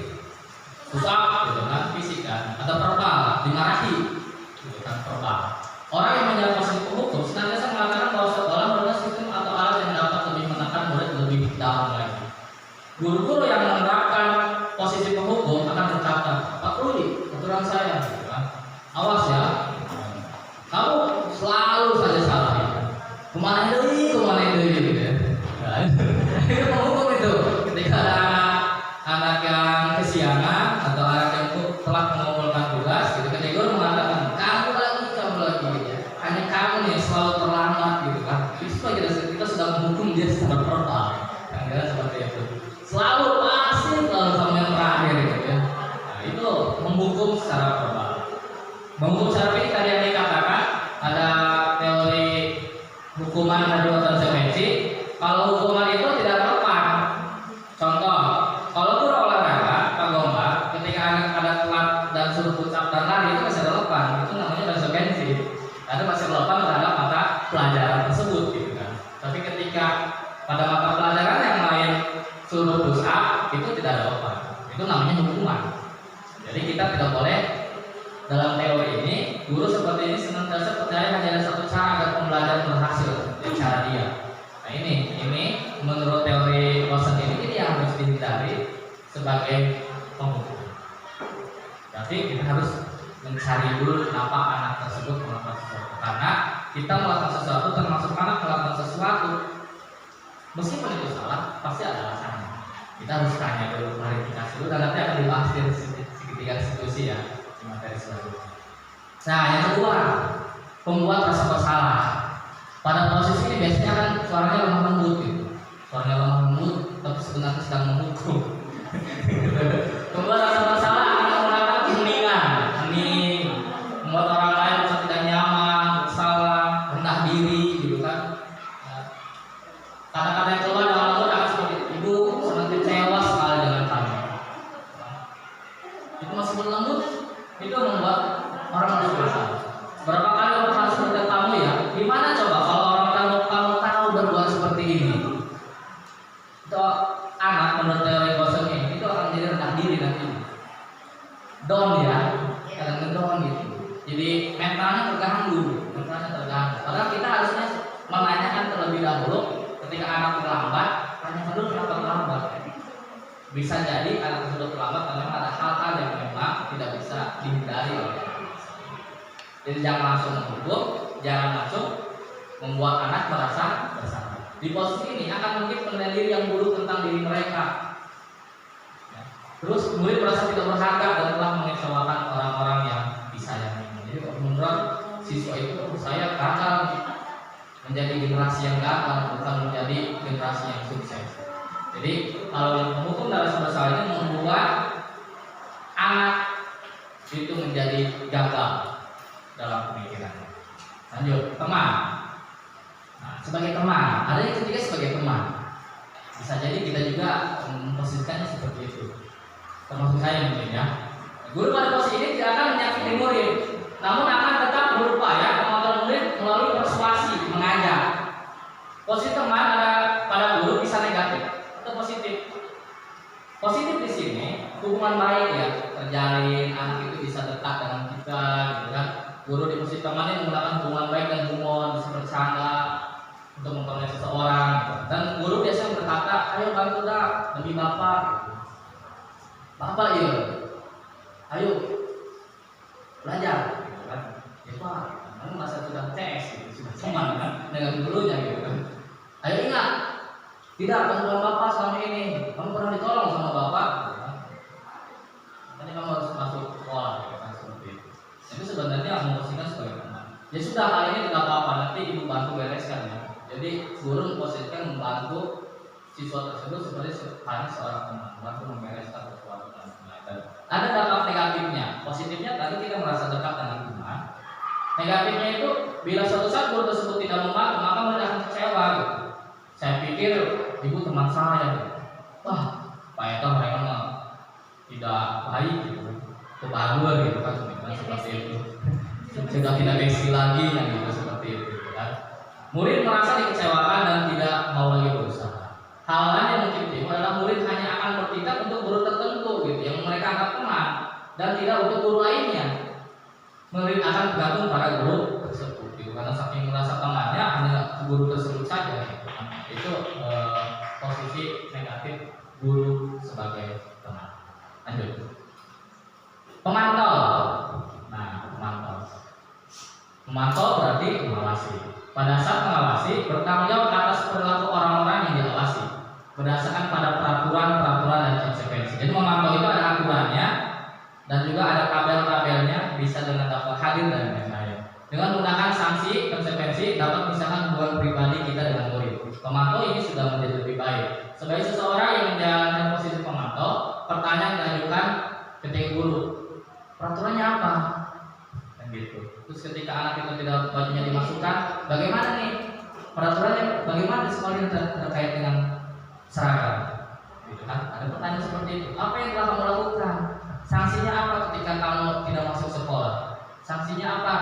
susah gitu kan, fisik kan, atau verbal, dimarahi, gitu kan, verbal. Orang yang menjadi posisi penghukum senantiasa mengatakan bahwa sekolah merupakan sistem atau alat yang dapat lebih menekan murid lebih dalam lagi. Guru-guru yang menerapkan posisi penghukum akan berkata, Pak Ruli, aturan saya, gitu kan, awas ya, kamu selalu saja salah ya. Kemana itu gitu ya. Nah, itu penghukum itu. Ketika ada anak yang kesiangan atau anak yang telah mengumpulkan tugas, gitu, ketika guru mengatakan seperti ini senantiasa percaya hanya ada satu cara agar pembelajaran berhasil, yaitu cara dia. Nah ini menurut teori Watson ini yang harus dihindari sebagai penghukum. Berarti kita harus mencari dulu kenapa anak tersebut melakukan sesuatu. Karena kita melakukan sesuatu, termasuk anak melakukan sesuatu, meskipun itu salah, pasti ada alasannya. Kita harus tanya dulu, klarifikasi dulu, dan nanti akan dibahas di segitiga institusi ya di materi selanjutnya. Nah, yang kedua, pembuat rasa bersalah. Pada posisi ini biasanya kan suaranya lemah lembut gitu. Suaranya lemah lembut, tapi sebenarnya sedang menghukum. Pembuat rasa bersalah akan menggunakan keheningan, hening, membuat orang lain merasa tidak nyaman, bersalah, rendah diri, gitu kan. Kata-kata yang keluar dalam mulut akan seperti ibu sangat kecewa sekali dengan kami. Itu masih lembut, itu membuat orang harus bersalah. Berapa kali orang harus berkata kamu ya? Gimana coba kalau orang kamu tahu berbuat seperti ini? Itu anak menurut teori Watson ini itu akan jadi rendah diri nanti. Down ya, kadang down gitu. Jadi mentalnya terganggu. Padahal kita harusnya menanyakan terlebih dahulu ketika anak terlambat, tanyakan dulu kenapa terlambat. Bisa jadi anak tersebut terlambat karena ada hal-hal yang memang tidak bisa dihindari oleh anak. Jadi jangan langsung menghukum, jangan langsung membuat anak merasa bersalah. Di posisi ini akan mungkin penilaian yang buruk tentang diri mereka. Ya. Terus murid merasa tidak berharga dan telah mengecewakan orang-orang yang disayangi. Jadi menurut siswa itu saya gagal menjadi generasi yang gagal, bukan menjadi generasi yang sukses. Jadi kalau menghukum dan rasa bersalah ini membuat anak itu menjadi gagal dalam pemikirannya. Lanjut, teman. Nah, sebagai teman, ada yang ketiga sebagai teman. Bisa jadi kita juga memposisikannya seperti itu. Termasuk saya mungkin ya. Guru pada posisi ini tidak akan menyakiti murid, namun akan tetap berupaya mengontrol murid melalui persuasi, mengajak. Posisi teman ada pada guru bisa negatif atau positif. Positif di sini hubungan baik ya terjalin, anak itu bisa dekat dengan kita, gitu kan. Guru di posisi teman ini menggunakan hubungan baik dan humor, bisa bercanda untuk memperoleh seseorang. Gitu. Dan guru biasanya berkata, ayo bantu dah demi bapak. Gitu. Bapak iya, ayo belajar. Gitu kan. Ya pak, kamu masa sudah tes, gitu. Sudah teman kan dengan gurunya gitu kan. Ayo ingat, tidak bantuan bapak selama ini, kamu pernah ditolong sama bapak. Gitu kan. Nanti kamu harus masuk sekolah. Gitu kan, seperti itu. Itu sebenarnya memposisikan sebagai teman. Ya sudah, kali ini tidak apa-apa, nanti ibu bantu bereskan ya. Jadi guru memposisikan membantu siswa tersebut seperti hanya seorang teman, membantu membereskan sesuatu dan lain-lain. Ada dampak negatifnya. Positifnya tadi kita merasa dekat dengan teman. Negatifnya itu bila suatu saat guru tersebut tidak membantu, maka mereka akan kecewa gitu. Saya pikir ibu teman saya gitu. Wah, Pak Eta mereka mah tidak baik gitu, kebaruan gitu kan, seperti itu. Sudah tidak besi lagi yang gitu seperti itu gitu kan. Murid merasa dikecewakan dan tidak mau lagi berusaha. Hal lain yang mungkin timbul adalah murid hanya akan bertindak untuk guru tertentu gitu yang mereka anggap teman dan tidak untuk guru lainnya. Murid akan bergantung pada guru tersebut gitu, karena saking merasa temannya hanya guru tersebut saja gitu. Itu posisi negatif guru sebagai teman. Lanjut. Pemantau. Nah, memantau berarti mengawasi. Pada saat mengawasi, bertanggung jawab atas perilaku orang-orang yang diawasi berdasarkan pada peraturan dan konsekuensi. Jadi memantau itu ada aturannya dan juga ada tabel-tabelnya, bisa dengan daftar hadir dan lain-lain. Dengan menggunakan sanksi konsekuensi dapat misalkan hubungan pribadi kita dengan murid. Pemantau ini sudah menjadi lebih baik. Sebagai seseorang yang menjalankan posisi pemantau, pertanyaan diajukan ketika guru, peraturannya apa? Dan gitu. Terus ketika anak itu tidak bajunya dimasukkan, bagaimana nih peraturannya? Bagaimana di sekolah ini terkait dengan seragam? Gitu kan? Ada pertanyaan seperti itu. Apa yang telah kamu lakukan? Sanksinya apa ketika kamu tidak masuk sekolah? Sanksinya apa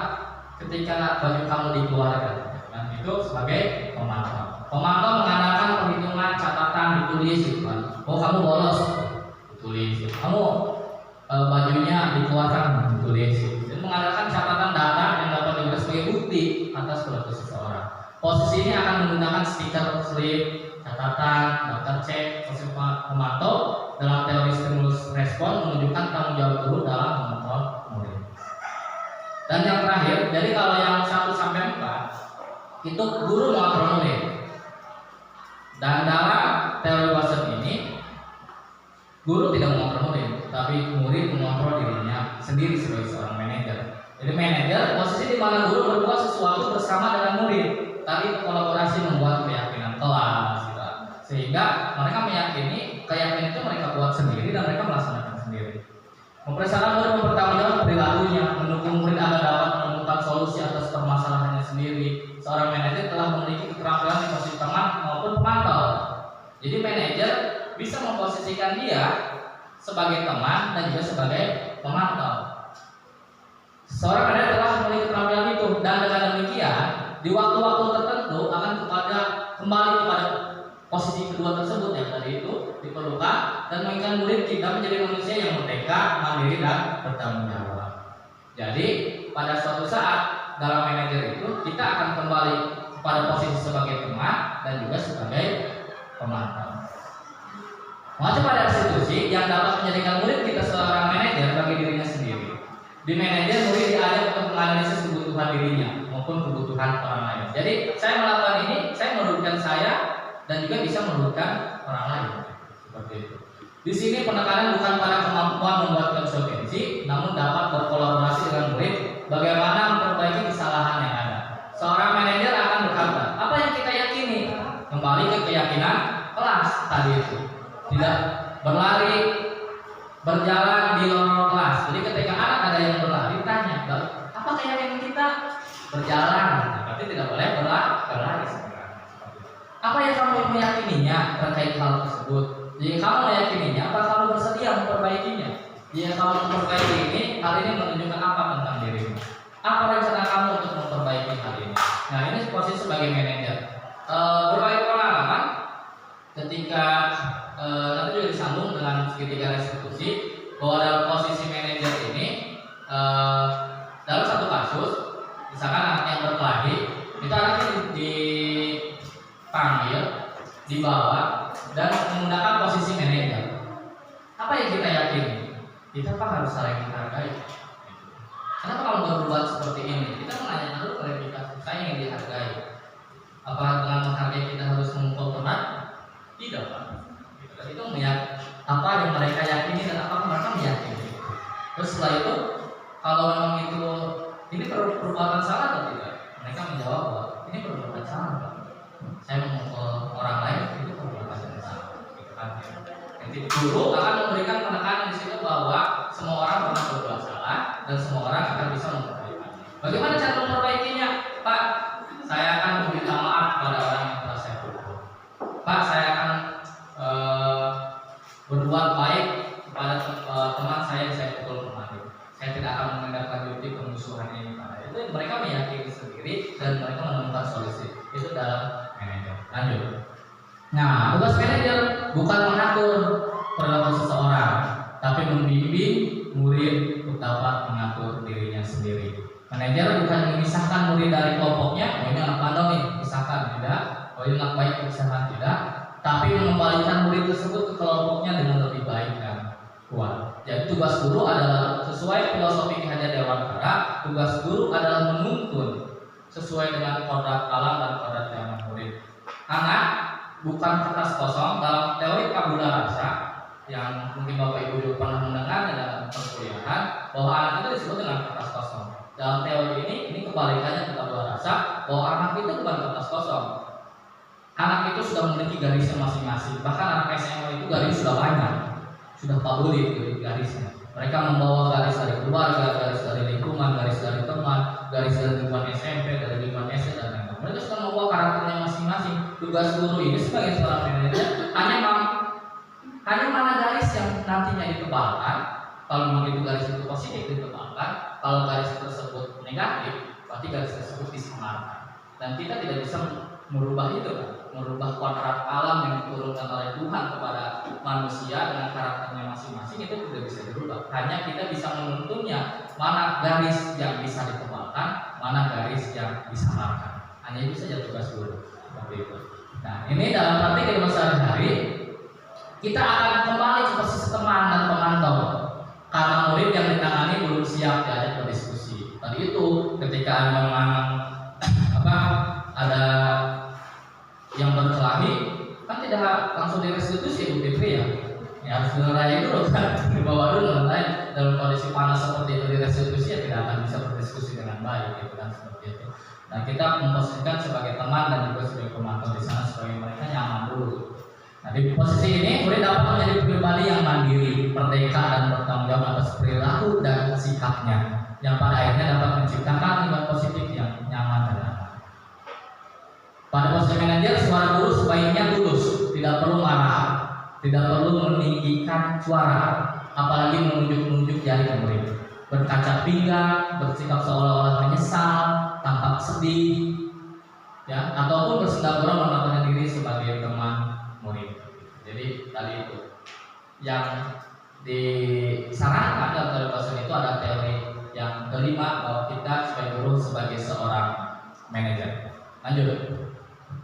ketika baju kamu dikeluarkan? Dan itu sebagai pemantau. Pemantau mengandalkan perhitungan, catatan, ditulis gitu kan. Oh kamu bolos, ditulis. Kamu bajunya dikeluarkan, ditulis. Dan mengandalkan catatan data yang dapat atas perilaku seseorang. Posisi ini akan menggunakan stiker, slip, catatan, daftar cek, posisi pemantau dalam teori stimulus respon menunjukkan tanggung jawab guru dalam mengontrol murid. Dan yang terakhir, jadi kalau yang 1 sampai 4 itu guru mengontrol murid. Dan dalam teori Watson ini guru tidak mengontrol murid, tapi murid mengontrol dirinya sendiri sebagai seorang manajer. Jadi manajer posisi di mana guru berbuat sesuatu bersama dengan murid, tapi kolaborasi membuat keyakinan kelas, gitu. Sehingga mereka meyakini keyakinan itu mereka buat sendiri dan mereka melaksanakan sendiri. Mempersiapkan murid mempertanggung jawab perilakunya, mendukung murid agar dapat menemukan solusi atas permasalahannya sendiri. Seorang manajer telah memiliki keterampilan di posisi teman maupun pemantau. Jadi manajer bisa memposisikan dia sebagai teman dan juga sebagai pemantau. Seorang manajer telah memiliki keterampilan itu, dan dengan demikian di waktu-waktu tertentu akan kembali kepada posisi kedua tersebut yang tadi itu diperlukan, dan mengingatkan murid kita menjadi manusia yang merdeka, mandiri dan bertanggung jawab. Jadi pada suatu saat dalam manajer itu kita akan kembali pada posisi sebagai teman dan juga sebagai pemantau. Mengacu pada institusi yang dapat menjadikan murid kita seorang manajer bagi dirinya sendiri. Di manajer, murid diajak untuk menganalisis kebutuhan dirinya maupun kebutuhan orang lain. Jadi saya melakukan ini, saya merugikan saya dan juga bisa merugikan orang lain. Seperti itu. Di sini penekanan bukan pada kemampuan membuat konsekuensi, namun dapat berkolaborasi dengan murid bagaimana memperbaiki kesalahan yang ada. Seorang manajer akan berkata, apa yang kita yakini? Kembali ke keyakinan kelas tadi itu. Tidak berlari, berjalan di lorong kelas. Jadi ketika anak ada yang berlari, tanya, apa keyakinan kita? Berjalan, berarti tidak boleh berlari sebenarnya. Apa yang kamu meyakininya terkait hal tersebut? Jika kamu meyakininya, apa kamu bersedia memperbaikinya? Jika kamu memperbaiki ini, hal ini menunjukkan apa tentang dirimu? Apa rencana kamu untuk memperbaiki hal ini? Nah, ini posisi sebagai manajer. Berbagai pengalaman ketika nanti juga disambung dengan segitiga restitusi, bahwa dalam posisi manajer ini dalam satu kasus, misalkan anak yang berkelahi, kita nanti dipanggil, dibawa, dan menggunakan posisi manajer. Apa yang kita yakini? Kita harus saling menghargai. Kenapa kalau berbuat seperti ini? Kita menanyakan dulu klarifikasi, saya yang dihargai. Apa dengan menghargai kita harus memukul teman? Tidak, Pak. Itu melihat apa yang mereka yakini dan apa mereka meyakini. Terus setelah itu, kalau memang itu ini perbuatan salah atau tidak, mereka menjawab bahwa ini perbuatan salah, Pak. Saya memukul orang lain itu perbuatan yang salah. Jadi guru akan memberikan penekanan di situ bahwa semua orang pernah berbuat salah dan semua orang akan bisa memperbaikinya. Bagaimana cara memperbaikinya, Pak? Saya akan meminta maaf kepada orang yang telah saya pukul. Pak, saya akan berbuat baik kepada teman saya yang saya pukul kemarin. Saya tidak akan menindaklanjuti permusuhan ini pada itu. Mereka meyakini sendiri dan mereka menemukan solusi. Itu dalam manajer. Lanjut. Nah, tugas manajer bukan mengatur perilaku seseorang, tapi membimbing murid untuk dapat mengatur dirinya sendiri. Manajer bukan memisahkan murid dari kelompoknya. Oh, ini anak bandel nih, pisahkan, tidak. Oh, ini anak baik, pisahkan, tidak. Tapi mengembalikan murid tersebut ke kelompoknya dengan lebih baik dan kuat. Jadi tugas guru adalah sesuai filosofi Ki Hajar Dewantara. Tugas guru adalah menuntun sesuai dengan kodrat alam dan kodrat zaman murid. Anak bukan kertas kosong. Dalam teori tabula rasa yang mungkin Bapak Ibu juga pernah mendengar dalam perkuliahan, bahwa anak itu disebut dengan kertas kosong. Dalam teori ini kebalikannya tabula rasa, bahwa anak itu bukan kertas kosong. Anak itu sudah memiliki garisnya masing-masing. Bahkan anak SMA itu garis sudah banyak, sudah tabuli garisnya. Mereka membawa garis dari keluarga, garis dari lingkungan, garis dari teman, garis dari lingkungan SMP, dari lingkungan SD dan lain-lain. Mereka sudah membawa karakternya masing-masing. Tugas guru ini sebagai seorang manajer hanya mana garis yang nantinya ditebalkan. Kalau memang itu garis itu positif ditebalkan, kalau garis tersebut negatif, berarti garis tersebut disamarkan. Dan kita tidak bisa merubah itu, kan? Merubah kodrat alam yang diturunkan oleh Tuhan kepada manusia dengan karakternya masing-masing, itu tidak bisa dirubah. Hanya kita bisa menuntunnya mana garis yang bisa ditebalkan, mana garis garis yang disamakan. Hanya itu saja tugas guru, seperti itu. Nah, ini dalam praktik kehidupan sehari-hari kita akan kembali ke posisi teman dan pemantau. Karena murid yang ditangani belum siap diajak berdiskusi. Tadi itu ketika memang ada yang berkelahi, kan tidak langsung direstitusi Bu Fitri ya. Ya harus dilerai dulu kan, dibawa dulu lerai. Dalam kondisi panas seperti itu direstitusi ya tidak akan bisa berdiskusi dengan baik, gitu kan, seperti itu. Nah, kita memposisikan sebagai teman dan juga sebagai pemantau di sana supaya mereka nyaman dulu. Nah, di posisi ini murid dapat menjadi pribadi yang mandiri, merdeka dan bertanggung jawab atas perilaku dan sikapnya, yang pada akhirnya dapat menciptakan lingkungan positif yang nyaman dan aman. Pada posisi manajer, suara guru sebaiknya tulus, tidak perlu marah, tidak perlu meninggikan suara, apalagi menunjuk-nunjuk jari ke murid, berkaca pinggang, bersikap seolah-olah menyesal, tampak sedih, ya, ataupun bersendagurau menampakkan diri sebagai teman murid. Jadi tadi itu yang disarankan dalam teori Passion itu ada teori yang kelima, bahwa kita sebagai guru sebagai seorang manajer. Lanjut.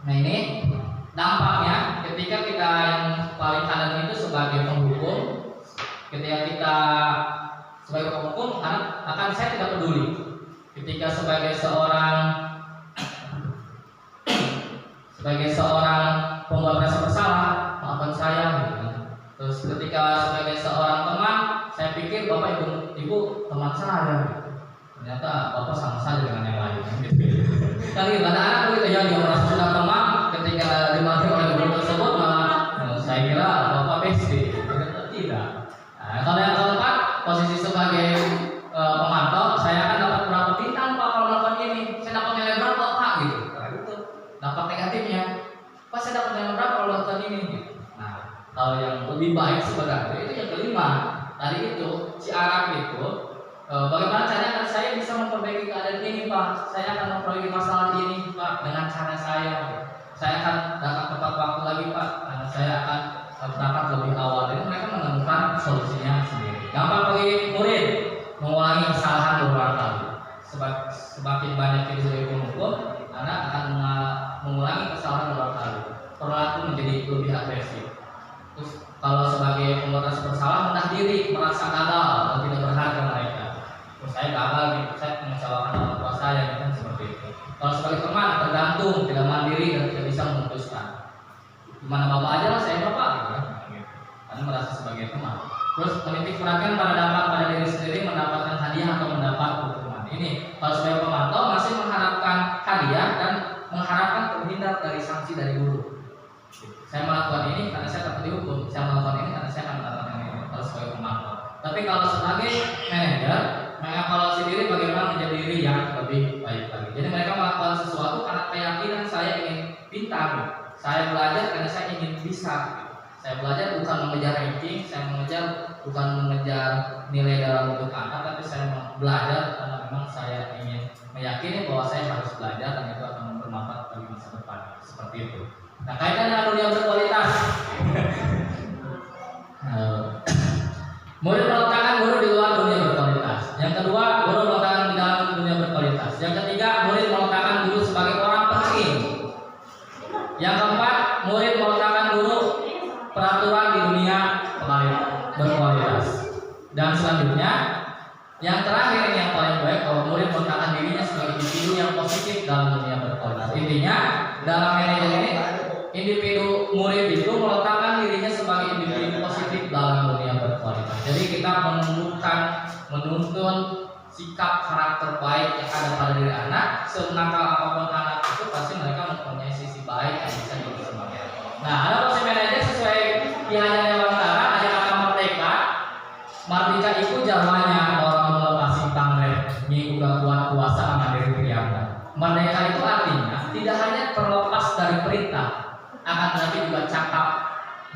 Nah, ini dampaknya ketika kita yang paling kanan itu sebagai penghukum, ketika kita sebagai penghukum akan saya tidak peduli. Ketika sebagai seorang pembuat rasa bersalah, maafkan saya, gitu kan. Terus ketika sebagai seorang teman, saya pikir bapak ibu teman saya, ternyata bapak sama saja dengan yang lain. Kan gitu, anak-anak begitu ya, dia merasa sudah teman, ketika dimaki oleh guru tersebut malah saya kira bapak bestie, tidak. Nah, kalau yang keempat, posisi sebagai pemantau, saya akan dapat berapa bintang pak kalau melakukan ini, saya dapat nilai berapa pak, gitu. Nah, itu dapat negatifnya, pak saya dapat nilai berapa kalau melakukan ini, gitu. Nah, kalau yang lebih baik sebenarnya itu yang kelima, tadi itu si Arab itu, bagaimana caranya saya bisa memperbaiki keadaan ini pak, saya akan memperbaiki masalah ini pak dengan cara saya akan datang tepat waktu lagi pak, karena saya akan berangkat lebih awal. Jadi mereka menemukan solusinya sendiri. Gampang bagi murid mengulangi kesalahan berulang kali. Semakin banyak kita sebagai penghukum, anak akan mengulangi kesalahan berulang kali. Perilaku menjadi lebih agresif. Terus kalau sebagai pembuat rasa bersalah, menahan diri, merasa gagal dan tidak berharga mereka. Terus saya gagal, gitu, saya mengecewakan orang tua saya, kan seperti itu. Kalau sebagai teman, tergantung, tidak mandiri dan tidak bisa memutuskan. Gimana bapak aja lah, saya bapak, gitu kan. Karena merasa sebagai teman. Terus menitik beratkan pada dampak pada diri sendiri, mendapatkan hadiah atau mendapat hukuman. Ini kalau sebagai pemantau masih mengharapkan hadiah dan mengharapkan terhindar dari sanksi dari guru. Saya melakukan ini karena saya takut dihukum, saya melakukan ini karena saya akan melakukan ini. Kalau sebagai pemantau. Tapi kalau sebagai manajer, mereka kalau sendiri bagaimana menjadi diri yang lebih baik lagi. Jadi mereka melakukan sesuatu karena keyakinan saya ingin pintar. Saya belajar karena saya ingin bisa. Saya belajar bukan mengejar ranking, saya bukan mengejar nilai dalam bentuk angka, tapi saya belajar karena memang saya ingin meyakini bahwa saya harus belajar dan itu akan bermanfaat bagi masa depan. Seperti itu. Nah, kaitan dengan dunia berkualitas. Murid meletakkan guru di luar dunia berkualitas. Yang kedua, guru meletakkan di dalam dunia berkualitas. Yang ketiga, murid meletakkan guru sebagai orang penting. Yang keempat, murid meletakkan guru peraturan di dunia berkualitas. Dan selanjutnya, yang terakhir yang paling baik, bahwa murid meletakkan dirinya sebagai individu yang positif dalam dunia berkualitas. Intinya, dalam manajer ini, individu murid itu meletakkan dirinya sebagai individu positif dalam dunia berkualitas. Jadi kita menuntun sikap karakter baik yang ada pada diri anak. Senakal apapun anak itu, pasti mereka mempunyai sisi baik yang bisa dikembangkan. Nah, ada posisi manajer sesuai Ki-Hajar Dewantara, ada kata merdeka. Merdeka itu jawabannya orang melepasi pamrih, nyi uga kuat kuasa mandiri priyambak. Merdeka itu artinya tidak hanya terlepas dari perintah, akan tetapi juga cakap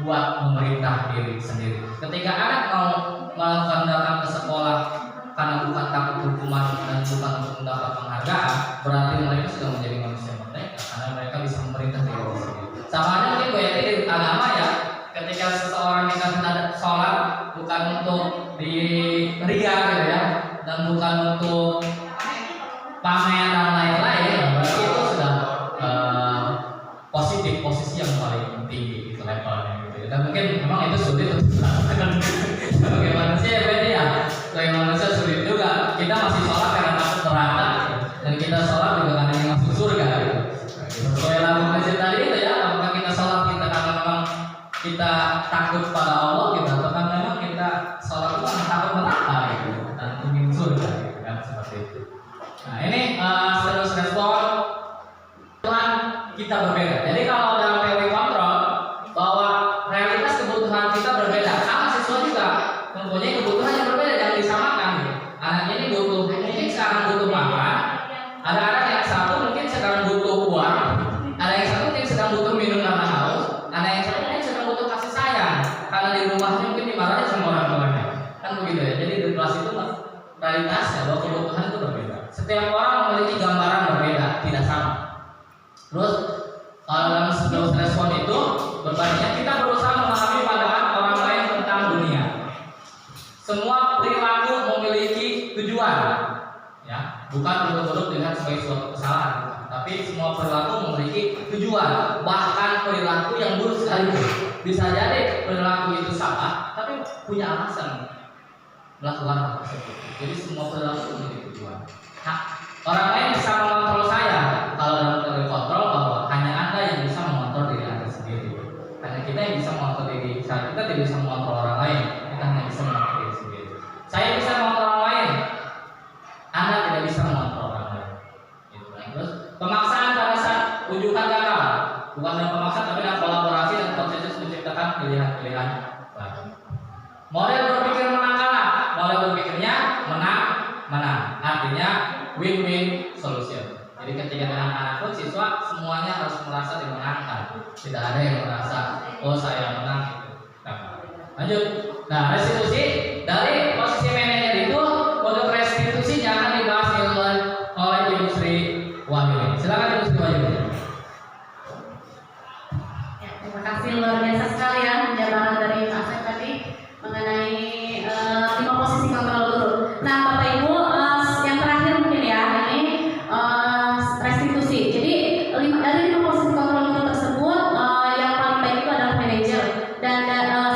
buat memerintah diri sendiri. Ketika anak mau melakukan datang ke sekolah karena bukan takut hukuman dan bukan untuk mendapat penghargaan, berarti mereka sudah menjadi manusia merdeka karena mereka bisa memerintah diri sendiri. Sama aja mungkin berarti di agama ya, ketika seseorang kita sholat bukan untuk di ria gitu ya, dan bukan untuk pamer dan lain-lain, berarti itu sudah positif, posisi yang paling tinggi itu levelnya gitu. Dan mungkin memang itu sulit untuk dilakukan sebagai manusia ya beda ya. Sebagai manusia sulit juga. Kita masih sholat karena takut neraka gitu. Dan kita sholat juga karena ingin masuk surga gitu. Sesuai lagu masjid tadi itu ya, apakah kita sholat kita karena memang kita takut pada Allah gitu, atau kan memang kita sholat itu karena takut neraka gitu dan ingin surga gitu kan, seperti itu. Nah ini terus respon Tuhan kita berbeda. Jadi kalau dalam teori kontrol bahwa realitas kebutuhan kita berbeda, sama siswa juga mempunyai kebutuhan yang berbeda, yang disamakan. Anaknya ini butuh, mungkin sekarang butuh makan, ada anak yang satu mungkin sekarang butuh uang, ada yang satu mungkin sedang butuh minum karena haus, ada yang satu mungkin sedang butuh kasih sayang karena di rumahnya mungkin dimarahin sama orang tuanya, kan begitu ya. Jadi di kelas itu realitasnya bahwa kebutuhan itu berbeda. Setiap orang memiliki gambaran berbeda, tidak sama. Terus kalau dalam sebuah respon itu berbandingnya kita berusaha memahami pandangan orang lain tentang dunia. Semua perilaku memiliki tujuan, ya, bukan produk dilihat sebagai suatu kesalahan, tapi semua perilaku memiliki tujuan. Bahkan perilaku yang buruk sekalipun bisa jadi perilaku itu salah, tapi punya alasan melakukan hal tersebut. Jadi semua perilaku memiliki tujuan. Orang lain bisa mengontrol saya kalau dalam teori kontrol bahwa hanya Anda yang bisa mengontrol diri Anda sendiri. Hanya kita yang bisa mengontrol diri kita tidak bisa mengontrol orang lain. Kita hanya bisa mengontrol diri sendiri. Saya bisa mengontrol orang lain, Anda tidak bisa mengontrol orang lain. Gitu. Terus pemaksaan pada saat ujukan gagal, bukan dengan pemaksaan tapi dengan kolaborasi dan konsensus menciptakan pilihan-pilihan baru. Model berpikir menang kalah, model berpikirnya menang. Artinya win-win solution. Jadi ketika dengan anak pun siswa semuanya harus merasa dimenangkan. Tidak ada yang merasa oh saya menang gitu. Nah, lanjut. Nah, restitusi dari posisi manajer itu untuk restitusi jangan dibahas oleh Ibu Sri Wahyuni. Silakan Ibu Sri Wahyuni. Ya, terima kasih luar biasa sekali ya penjelasan dari Pak Asep tadi mengenai 5 posisi kontrol guru. Nah, Bapak Ibu, yang terakhir mungkin ya ini restitusi. Jadi dari 5 posisi kontrol guru tersebut yang paling baik itu adalah manajer, dan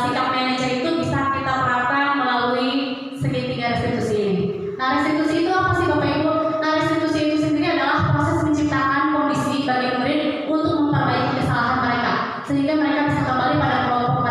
sikap manajer itu bisa kita terapkan melalui segitiga restitusi ini. Nah, restitusi itu apa sih Bapak Ibu? Nah, restitusi itu sendiri adalah proses menciptakan kondisi bagi murid untuk memperbaiki kesalahan mereka sehingga mereka bisa kembali pada kelompok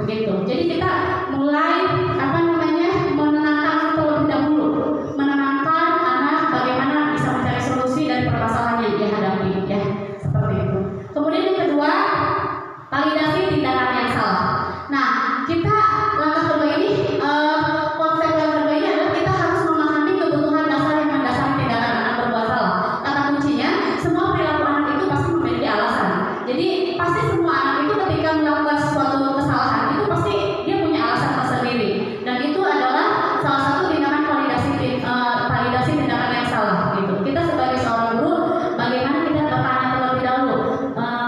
begitu. Jadi kita mulai menenangkan terlebih dahulu, menenangkan anak bagaimana bisa mencari solusi dari permasalahan yang dihadapi, ya seperti itu. Kemudian yang kedua, validasi tindakan yang salah. Nah, kita langkah kedua ini, konsep yang kedua ini adalah kita harus memahami kebutuhan dasar yang mendasari tindakan anak berbuat salah. Kata kuncinya, semua perilaku anak itu pasti memiliki alasan. Jadi pasti semua anak itu ketika melakukan suatu kesalahan itu pasti dia punya alasan tersendiri. Dan itu adalah salah satu tindakan validasi tindakan yang salah. Gitu. Kita sebagai seorang guru, bagaimana kita bertanya terlebih dahulu,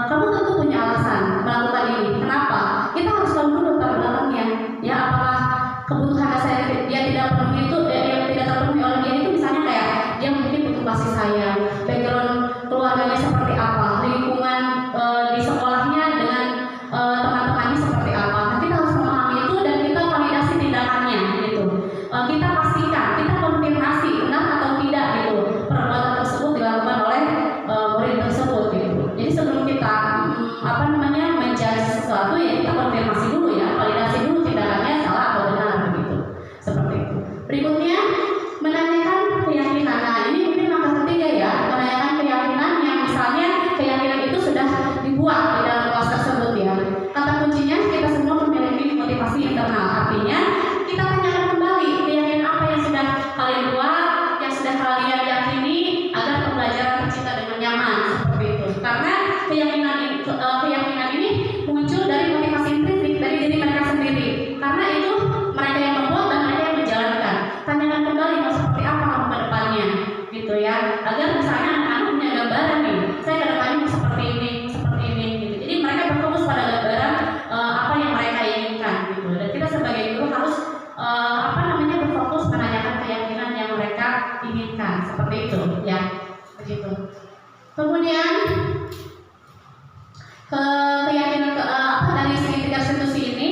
kamu tentu punya alasan melakukan ini. Kenapa? Kita harus tahu dulu latar belakangnya. Ya, apakah kebutuhan dasar dia tidak penuhi itu, yang tidak terpenuhi oleh dia itu misalnya kayak dia mungkin butuh kasih sayang, background keluarganya seperti apa, lingkungan di sekolahnya dengan teman-temannya seperti apa. Nah, kita harus memahami itu dan kita validasi tindakannya gitu. Kita pastikan, kita konfirmasi benar atau tidak gitu perbuatan tersebut dilakukan oleh murid tersebut gitu. Jadi sebelum kita menjudge sesuatu, ya kita konfirmasi dulu, ya validasi dulu tindakannya salah atau benar begitu. Seperti itu. Berikutnya, menanyakan keyakinan. Nah, ini mungkin langkah ketiga, ya, menanyakan keyakinan yang misalnya keyakinan itu sudah dibuat di dalam kelas tersebut, ya. Kata kuncinya, kita semua memiliki motivasi internal. Artinya kita tanyakan kembali keyakinan apa yang sudah kalian buat, yang sudah kalian yakini, agar pembelajaran tercipta dengan nyaman, seperti itu. Karena keyakinan ini muncul dari motivasi intrinsik dari diri mereka sendiri. Karena itu mereka yang membuat dan mereka yang menjalankan. Tanyakan kembali mau seperti apa kamu ke depannya, gitu ya. Agar misalnya anak-anak punya gambaran nih, saya ke depannya mau seperti ini, gitu. Jadi mereka berfokus pada gambaran apa yang mereka inginkan, gitu. Dan kita sebagai guru harus berfokus menanyakan keyakinan yang mereka inginkan, seperti itu, ya, begitu. Kemudian keyakinan dari segitiga restitusi ini,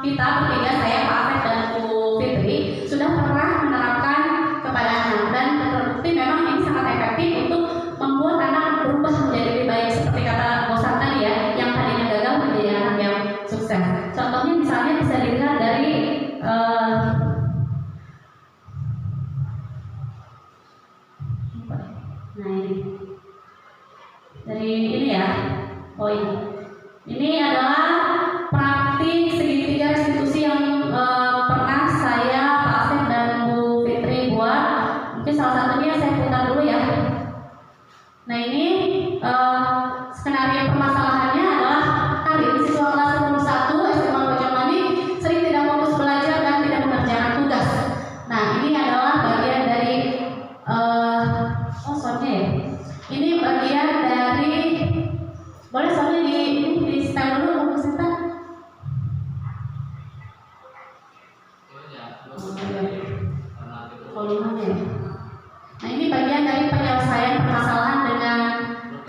kita bertiga, saya, Pak Afed dan Bu Fitri, sudah pernah menerapkan kepada anak dan terbukti memang ini sangat efektif untuk membuat anak berubah menjadi lebih baik, seperti kata Bosan tadi, ya, yang tadinya gagal menjadi anak yang sukses. Contohnya misalnya bisa dilihat dari ini ya. Oh, ini adalah praktik segitiga restitusi yang pernah saya, Pak Asep dan Bu Fitri buat. Mungkin salah satunya saya putar dulu, ya. Nah, ini skenario permasalahannya adalah Karin, siswa kelas 11 SMA Bojongmani, sering tidak fokus belajar dan tidak mengerjakan tugas. Nah, ini adalah bagian dari soalnya, ya. Ini bagian dari, boleh soalnya di setel dulu, Bu Sinta. Volumenya. Nah, ini bagian dari penyelesaian permasalahan dengan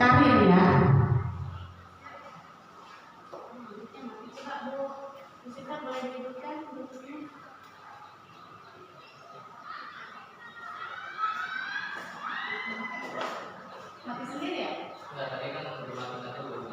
Karin, ya. Boleh dihidupkan bentuknya. Mati sendiri, ya? Enggak, tadi kan dimatikan dulu.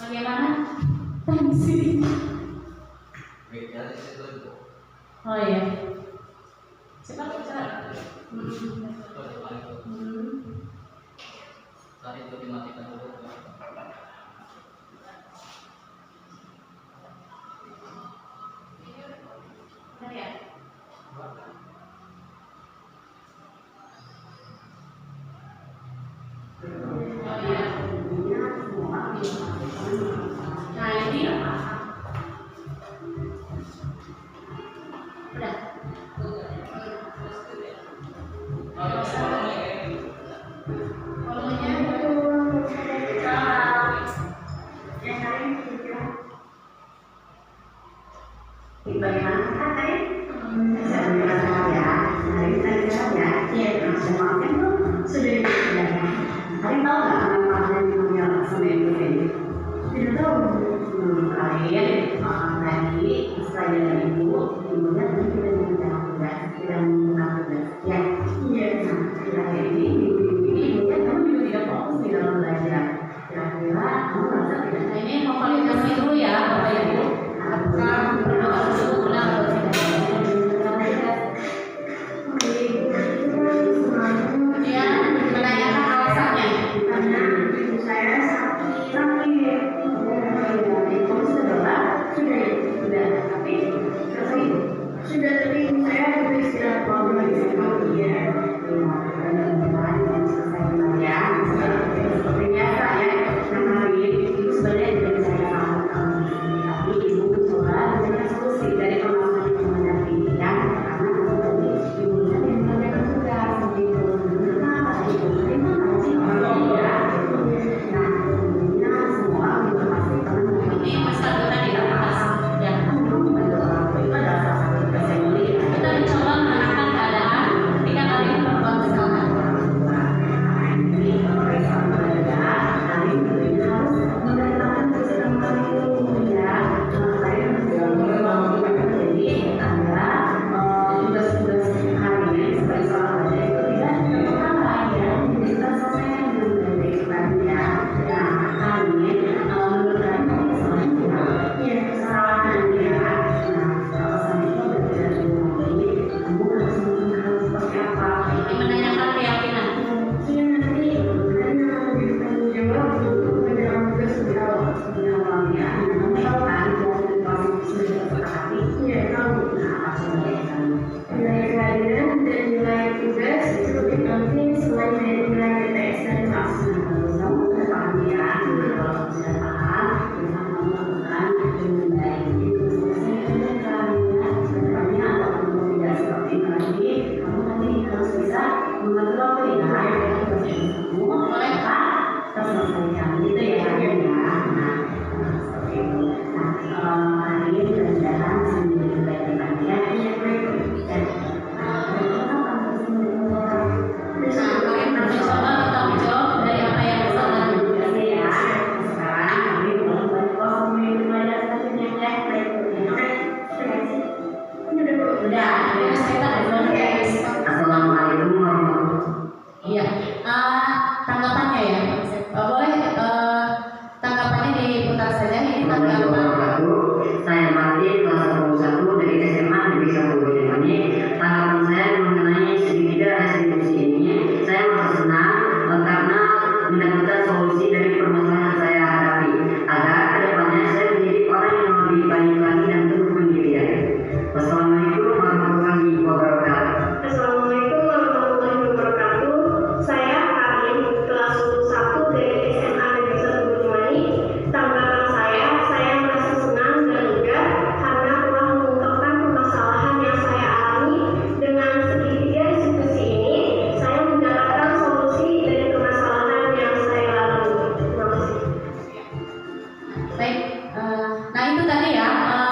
Bagaimana? Tensi. Oh, iya. Cepat. Tadi itu dimatikan dulu. Nah, ini udah. membantu waktu ya, boleh Pak, kita selesaikan gitu ya aja ya. Nah, seperti itu. Nah, hari ini mudah-mudahan sendiri baik ya. Assalamualaikum warahmatullahi. Iya, tanggapannya ya, boleh tanggapannya diputar saja. Ini tanggapan. Saya Martin, kelas 1 dari SMA Negeri 1 Banyuwangi. Tanggapan saya mengenai segitiga restitusi ini, saya merasa senang karena mendapatkan solusi dari permasalahan yang saya hadapi, agar kedepannya saya menjadi orang yang lebih baik lagi dan teguh pendirian. Wassalamualaikum warahmatullahi wabarakatuh. Assalamualaikum warahmatullahi wabarakatuh. Saya Karin, kelas 1 dari SMA Negeri 1 Banyuwangi. Tanggapan saya merasa senang dan lega karena telah mengungkapkan permasalahan yang saya alami. Dengan segitiga restitusi ini, saya mendapatkan solusi dari permasalahan yang saya lalui. Terima kasih. Baik, nah itu tadi ya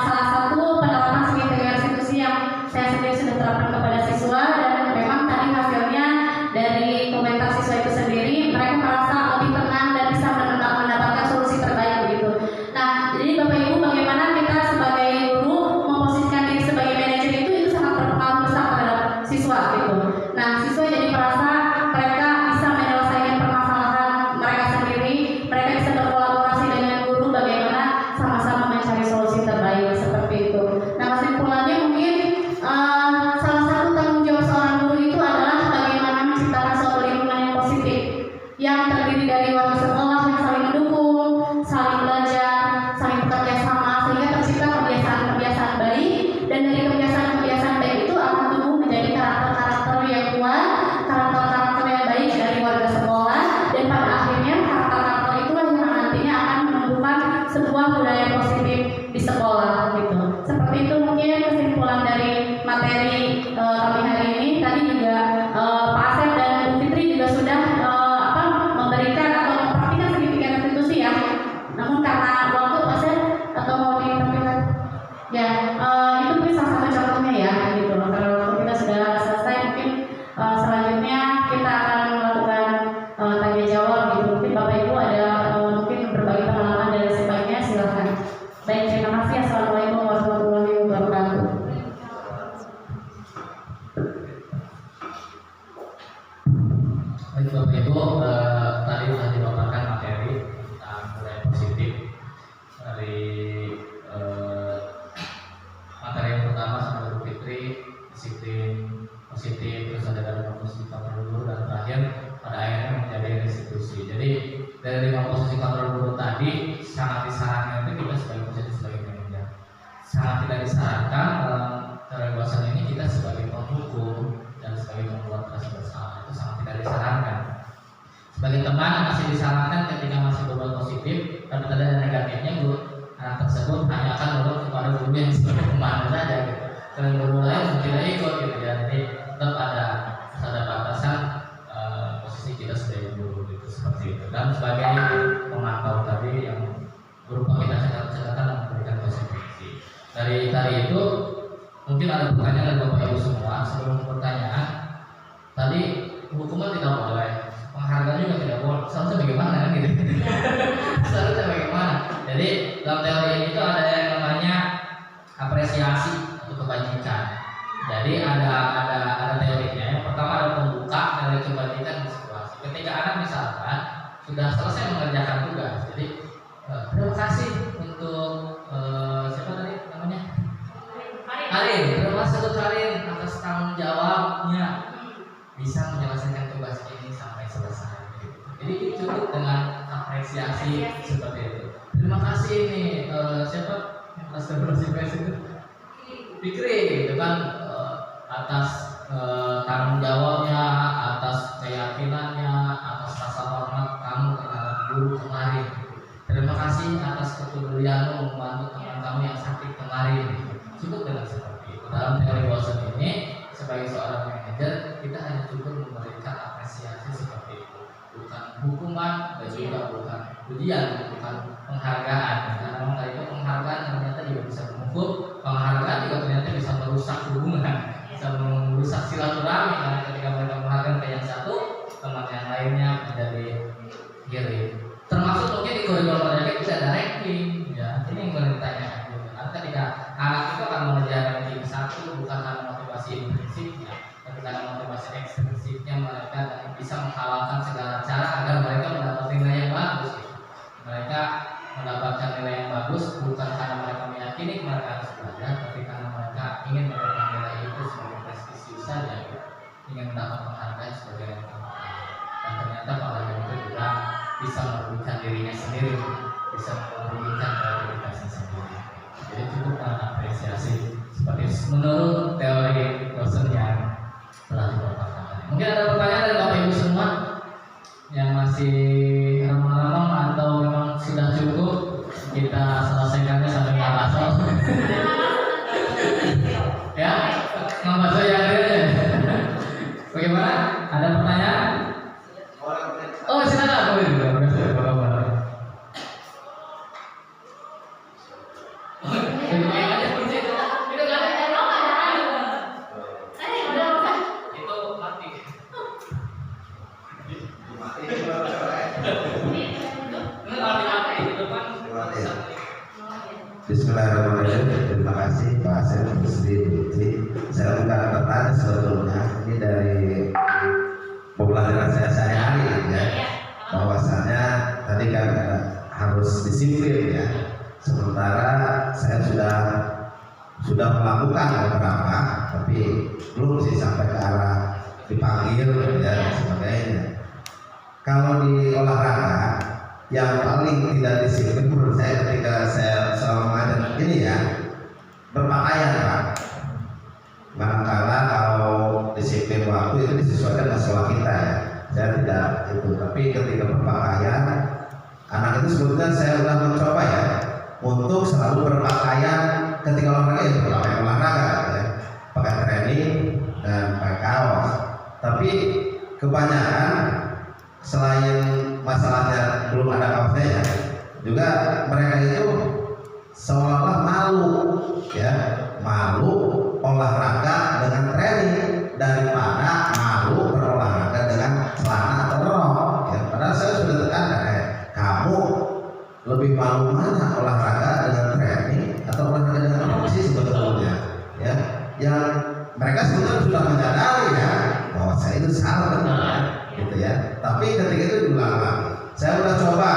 salah satu penerapan segitiga restitusi yang saya sendiri sudah terapkan kepada siswa, dan memang tadi hasilnya dari komentar siswa itu sendiri, mereka merasa lebih tenang dan bisa mendapatkan solusi terbaik begitu. Nah, jadi Bapak Ibu, bagaimana kita sebagai guru memposisikan diri sebagai manajer itu sangat berpengaruh besar terhadap siswa gitu. Nah, siswa jadi merasa mereka bisa menyelesaikan permasalahan mereka sendiri, mereka bisa berkolaborasi dengan guru bagaimana sama-sama mencari solusi terbaik seperti itu. Nah, kesimpulannya mungkin salah satu tanggung jawab seorang guru itu adalah bagaimana menciptakan suatu lingkungan yang positif, yang terdiri dari warga sekolah yang saling mendukung, saling belajar, saling bekerja sama, sehingga tercipta kebiasaan-kebiasaan baik, dan dari kebiasaan-kebiasaan baik itu akan tumbuh menjadi karakter-karakter yang kuat, karakter-karakter yang baik dari warga sekolah, dan pada akhirnya karakter-karakter itulah yang nantinya akan menumbuhkan sebuah budaya positif di sekolah gitu. Seperti itu mungkin kesimpulan dari materi kami hari ini. Tadi juga Pak Asep dan Bu Fitri juga sudah memberikan atau mempraktikkan segitiga restitusi ya. Namun karena waktu Pak Asep atau mau ditampilkan ya, itu mungkin salah satu contohnya ya gitu. Kalau waktu kita sudah selesai, mungkin selanjutnya kita akan melakukan tanya jawab gitu. Mungkin Bapak Ibu ada mungkin berbagi pengalaman dan sebagainya, silahkan. Baik, terima kasih. Assalamualaikum warahmatullahi wabarakatuh. Baik Bapak Ibu, tadi sudah dipaparkan materi tentang budaya positif. Dari materi yang pertama sama Bu Fitri, disiplin positif, terus ada dari posisi kontrol guru, dan terakhir pada akhirnya menjadi restitusi. Jadi dari 5 posisi kontrol guru tadi sangat disarankan itu kita sebagai posisi sebagai manajer. Sangat tidak disarankan dalam kerewasan ini kita sebagai penghukum dan sebagai pembuat kelas bersama, itu sangat tidak disarankan. Sebagai teman masih disarankan ketika masih berbuat positif, tapi tidak ada negatifnya, guru anak tersebut hanya akan menurut kepada guru yang sebagai teman saja gitu. Dan guru lain tidak ikut gitu ya. Jadi tetap ada batasan posisi kita sebagai guru gitu, seperti itu. Dan sebagai pemantau tadi yang berupa kita catatan dan memberikan kontribusi. Dari itu mungkin ada pertanyaan dari Bapak Ibu semua. Sebelum pertanyaan, tadi hukuman tidak boleh, penghargaan juga tidak boleh. Seharusnya bagaimana kan gitu? Seharusnya bagaimana? Jadi dalam teori ini itu ada yang namanya apresiasi atau kebajikan. Jadi ada teorinya. Yang pertama ada pembuka dari kebajikan di situasi. Ketika anak misalkan sudah selesai mengerjakan tugas, jadi terima kasih untuk siapa tadi namanya? Karin, terima kasih untuk Karin atas tanggung jawabnya bisa menyelesaikan tugas ini sampai selesai. Jadi cukup dengan apresiasi seperti itu. Terima kasih nih siapa yang kelas berproses itu? Fikri gitu kan, atas tanggung jawabnya, atas keyakinannya, atas rasa hormat kamu terhadap guru kemarin. Terima kasih atas kepedulianmu membantu teman kamu yang sakit kemarin. Cukup dengan seperti itu. Dalam teori Watson ini, sebagai seorang manajer kita hanya cukup memberikan apresiasi seperti itu, bukan hukuman dan juga bukan ujian, bukan penghargaan. Karena memang tadi itu penghargaan ternyata juga bisa memukul, penghargaan juga ternyata bisa merusak hubungan, bisa merusak silaturahmi. Karena ketika mereka menghargai ke yang satu, teman yang lainnya menjadi iri. Termasuk mungkin di koridor mereka tidak ada ranking, ya. Ini yang boleh ditanyakan juga. Karena ketika anak itu akan mengejar ranking satu bukan karena motivasi intrinsipnya, tapi karena motivasi ekstrinsipnya mereka bisa menghalalkan segala cara agar mereka mendapatkan nilai yang bagus. Mereka mendapatkan nilai yang bagus bukan karena mereka meyakini mereka harus belajar, tapi karena mereka ingin mendapatkan nilai itu sebagai prestisius saja, ya. Ingin mendapat penghargaan sebagai yang terbaik. Dan ternyata penghargaan itu juga bisa merugikan dirinya sendiri, bisa merugikan kreativitasnya sendiri. Jadi cukup apresiasi seperti menurut teori dosen yang telah dipaparkan. Mungkin ada pertanyaan dari Bapak Ibu semua yang masih remang-remang atau memang sudah cukup kita selesaikannya sampai Makassar. Ya, Mas yang ada. Bagaimana? Ada pertanyaan? Oh, silakan. Boleh juga. Bismillahirrahmanirrahim. Terima kasih Pak Asep Presiden. Saya bukan bertanya sebetulnya, ini dari pembelajaran saya sehari-hari ya. Bahwasanya tadi kan harus disiplin ya. Sementara saya sudah melakukan beberapa, tapi belum sih sampai ke arah dipanggil ya dan sebagainya. Kalau di olahraga yang paling tidak disiplin menurut saya ketika saya selama mengajar ini ya berpakaian Pak. Manakala kalau disiplin waktu itu disesuaikan dengan sekolah kita ya. Saya tidak itu, tapi ketika berpakaian anak itu sebetulnya saya sudah mencoba ya untuk selalu berpakaian ketika olahraga ya berpakaian olahraga ya, pakai training dan pakai kaos. Tapi kebanyakan selain masalahnya belum ada kaosnya ya, juga mereka itu seolah-olah malu olahraga dengan training daripada malu berolahraga dengan celana atau rok ya. Padahal saya sudah tekankan kamu lebih malu mana olahraga dengan training atau olahraga dengan rok sih sebetulnya ya. Yang mereka sebetulnya sudah menyadari ya bahwa saya itu salah benar gitu ya. Tapi ketika itu diulang lagi. Saya sudah coba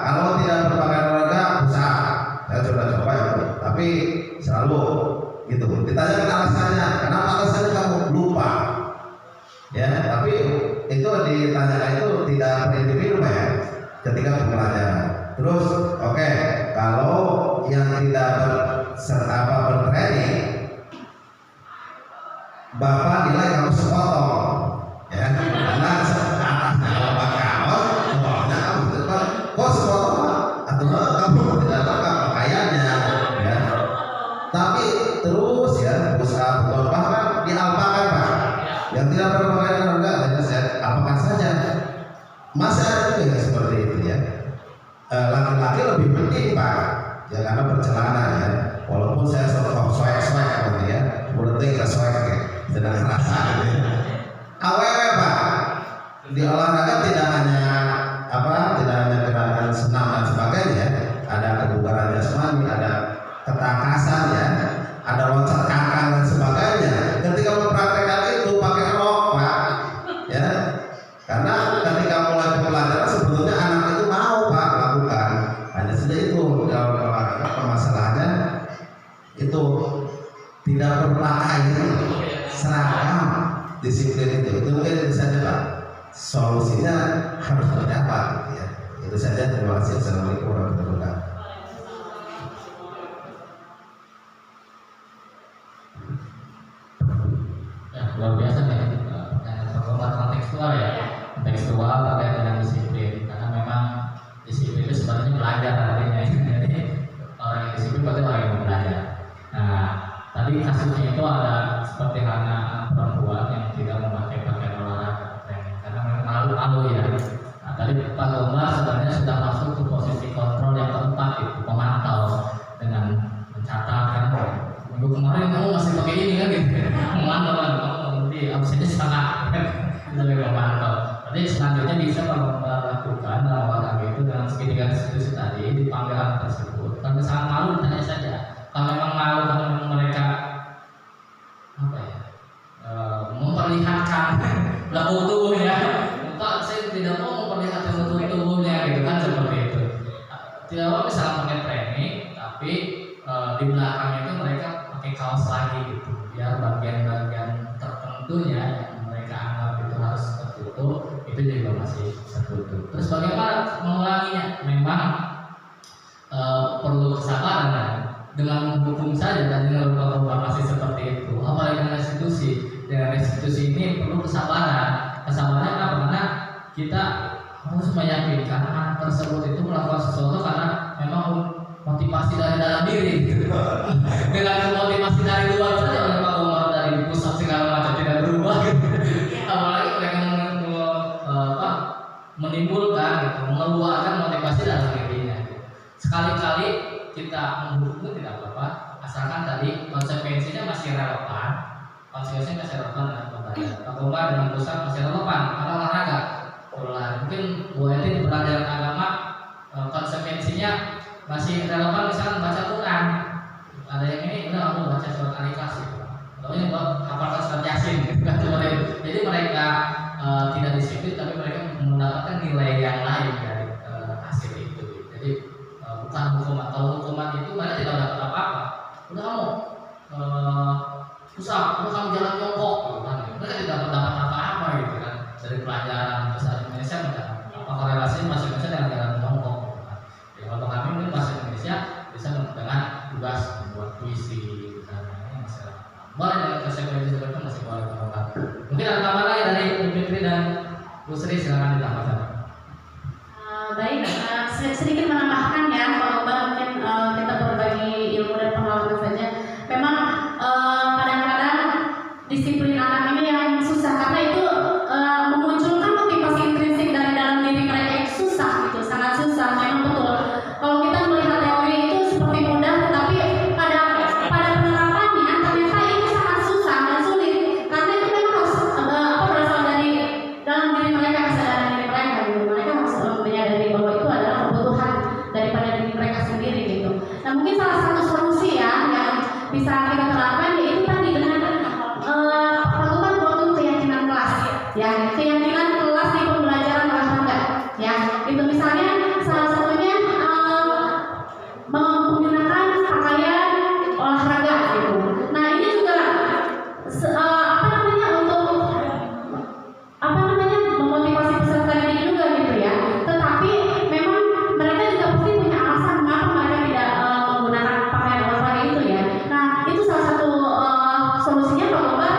kalau tidak berpakaian olahraga usaha. Saya sudah coba ya, tapi selalu gitu. Ditanyakan alasannya, kenapa alasannya kamu lupa? Ya, tapi itu ditanyakan itu tidak berindividu ya. Ketika pembelajaran. Terus, oke, kalau yang tidak bertraining, Bapak nilai kamu sepotong, ya, karena kalau kaos, bawahnya kamu kok sepotong, atau kamu tidak lengkap pakaiannya, ya. Tapi terus ya, usaha bahkan dialpakan Pak, yang tidak berpakaian enggak, hanya saya alpakan saja. Masa itu ya seperti itu ya. Laki-laki lebih penting Pak, ya karena bercelana ya. Walaupun saya swag ya, berarti kita swag ya. Sedang rasa gitu. Awewe Pak, di olahraga tidak hanya gerakan senam dan sebagainya, ada kebugaran jasmani, ada ketangkasan ya, ada loncat kakak dan sebagainya. Ketika mempraktekkan itu pakai rok Pak, ya, karena ketika mulai pembelajaran sebetulnya anak itu mau Pak lakukan, hanya saja itu dalam olahraga permasalahannya itu tidak berpakaian seragam disiplin itu mungkin saja Pak solusinya harus terdapat ya. Itu saja, terima kasih. Assalamualaikum warahmatullahi wabarakatuh. Ya, luar biasa nih perkembangan kontekstual ya, kontekstual terkait dengan disiplin, karena memang disiplin itu sebenarnya belajar artinya. Jadi orang yang disiplin berarti orang yang belajar. Nah, tadi kasusnya itu ada seperti anak perempuan yang tidak memakai pakaian sebagai pemantau. Nanti selanjutnya bisa melakukan dalam olahraga itu dengan segitiga institusi tadi dipanggil anak tersebut. Kalau sangat malu ditanya saja. Kalau memang malu, kalau memang mereka memperlihatkan lekuk tubuhnya, Pak saya tidak mau memperlihatkan lekuk tubuhnya gitu kan, seperti itu. Tidak mau misalnya pakai training, tapi di belakangnya itu mereka pakai kaos lagi gitu, biar bagian-bagian tertentunya yang mereka anggap itu harus tertutup itu juga masih tertutup. Terus bagaimana mengulanginya? Memang perlu kesabaran ya. Dengan hukum saja tadi kalau masih seperti itu, apalagi dengan institusi. Dengan institusi ini perlu kesabaran. Kesabarannya apa? Karena kita harus meyakinkan anak tersebut itu melakukan sesuatu karena memang motivasi dari dalam diri. Dengan motivasi dari luar saja oleh Pak Umar dari pusat segala macam tidak berubah. Apalagi mereka menimbulkan, gitu, mengeluarkan motivasi dalam dirinya. Sekali-kali kita menghukum tidak apa-apa, asalkan tadi konsekuensinya masih relevan. Konsekuensinya masih relevan dengan pembelajaran. Pak Umar dengan pusat masih relevan karena olahraga. Mungkin Bu Edi di pelajaran agama konsekuensinya masih relevan, misalkan baca Quran. Ada yang ini udah aku baca surat Al-Ikhlas gitu. Atau ini buat hafalkan surat Yasin gitu. Jadi mereka tidak disiplin, tapi mereka mendapatkan nilai yang lain dari hasil itu. Jadi bukan hukuman. Kalau hukuman itu mereka tidak dapat apa-apa. Udah kamu susah, udah kamu jalan jongkok gitu kan. Mereka tidak dapat apa-apa gitu kan dari pelajaran bahasa Indonesia. Apa korelasinya bahasa Indonesia dengan jalan jongkok gitu kan. Ya, kalau kami mungkin bahasa Indonesia bisa dengan tugas membuat puisi gitu kan. Ini masih boleh dari konsekuensi seperti itu masih boleh tambahkan. Mungkin ada tambahan lagi dari Bu Fitri dan Bu Sri, silakan ditambahkan. Baik, sedikit menambahkan ya, Pak Umar, mungkin kita berbagi ilmu dan pengalaman saja. Memang kadang-kadang disiplin anak ini yang susah karena itu memunculkan motivasi intrinsik dari dalam diri mereka yang susah gitu, sangat susah. Memang betul. Kalau kita melihat teori itu seperti mudah, tetapi pada penerapannya ternyata itu sangat susah dan sulit karena itu memang harus berasal dari dalam diri mereka, kesadaran diri mereka gitu. Mereka harus menyadari bahwa itu adalah kebutuhan daripada diri mereka sendiri gitu. Nah mungkin salah satu solusi ya yang bisa kita terapkan yaitu tadi dengan melakukan suatu keyakinan kelas, ya keyakinan kelas di pembelajaran olahraga, ya itu misalnya salah satunya menggunakan pakaian olahraga gitu. Nah ini juga memotivasi peserta didik juga gitu ya. Tetapi memang mereka juga pasti punya alasan mengapa mereka tidak menggunakan pakaian olahraga itu ya. Nah itu salah satu solusinya Pak Umar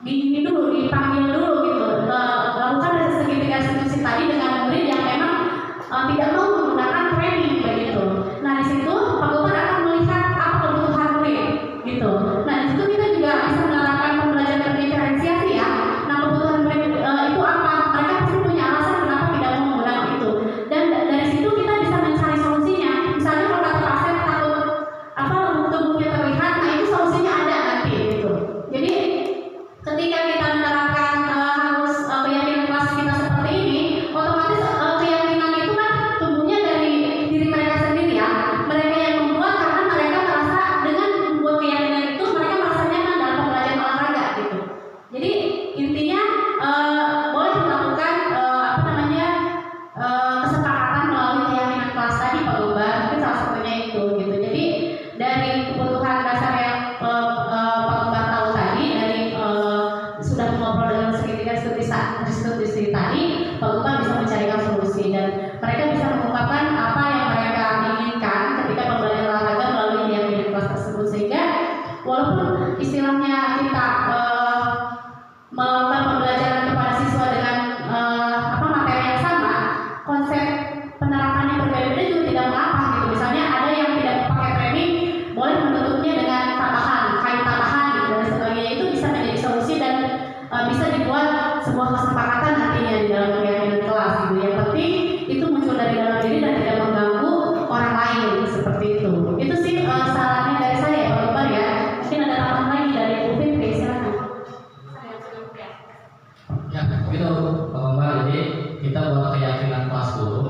dipanggil dulu gitu, lakukan segitiga institusi tadi dengan murid yang memang tidak mau menggunakan training begitu. Nah di situ Pak Umar akan melihat apa kebutuhan murid gitu. Nah di situ kita juga bisa menerapkan pembelajaran diferensiasi ya. Nah kebutuhan murid itu apa? Mereka pasti punya alasan kenapa tidak mau menggunakan itu. Dan dari situ kita bisa mencari solusinya. Misalnya kalau kata Pak Asep takut tubuhnya terlihat, nah itu solusinya ada nanti gitu. Jadi ketika kita menerapkan harus keyakinan kelas kita seperti ini, otomatis keyakinan itu kan tumbuhnya dari diri mereka sendiri ya. Mereka yang membuat karena mereka merasa dengan membuat keyakinan itu mereka merasa nyaman dalam pembelajaran olahraga gitu. Jadi intinya boleh melakukan kesepakatan melalui keyakinan kelas tadi Pak Umar, mungkin salah satunya itu gitu. Jadi dari kebutuhan dasar yang Pak Umar tahu tadi, dari sudah ngobrol dengan segitiga institusi tadi, Pak Umar bisa mencarikan solusi dan mereka bisa mengungkapkan apa yang mereka inginkan ketika pembelajaran olahraga melalui keyakinan kelas tersebut, sehingga walaupun istilahnya kita melakukan pembelajaran kepada siswa dengan materi yang sama, konsep penerapannya berbeda-beda juga tidak mengapa gitu. Misalnya ada yang tidak pakai training, boleh menutupnya dengan kain tambahan gitu dan sebagainya. Itu bisa menjadi solusi dan bisa dibuat sebuah kesepakatan nantinya di dalam keyakinan kelas gitu. Yang penting itu muncul dari dalam diri dan tidak mengganggu orang lain seperti itu. Itu sih sarannya dari saya Pak Umar ya. Mungkin ada tambahan lagi dari Bu Fitri, silakan. Ya, kita itu Bapak, jadi kita buat keyakinan kelas dulu.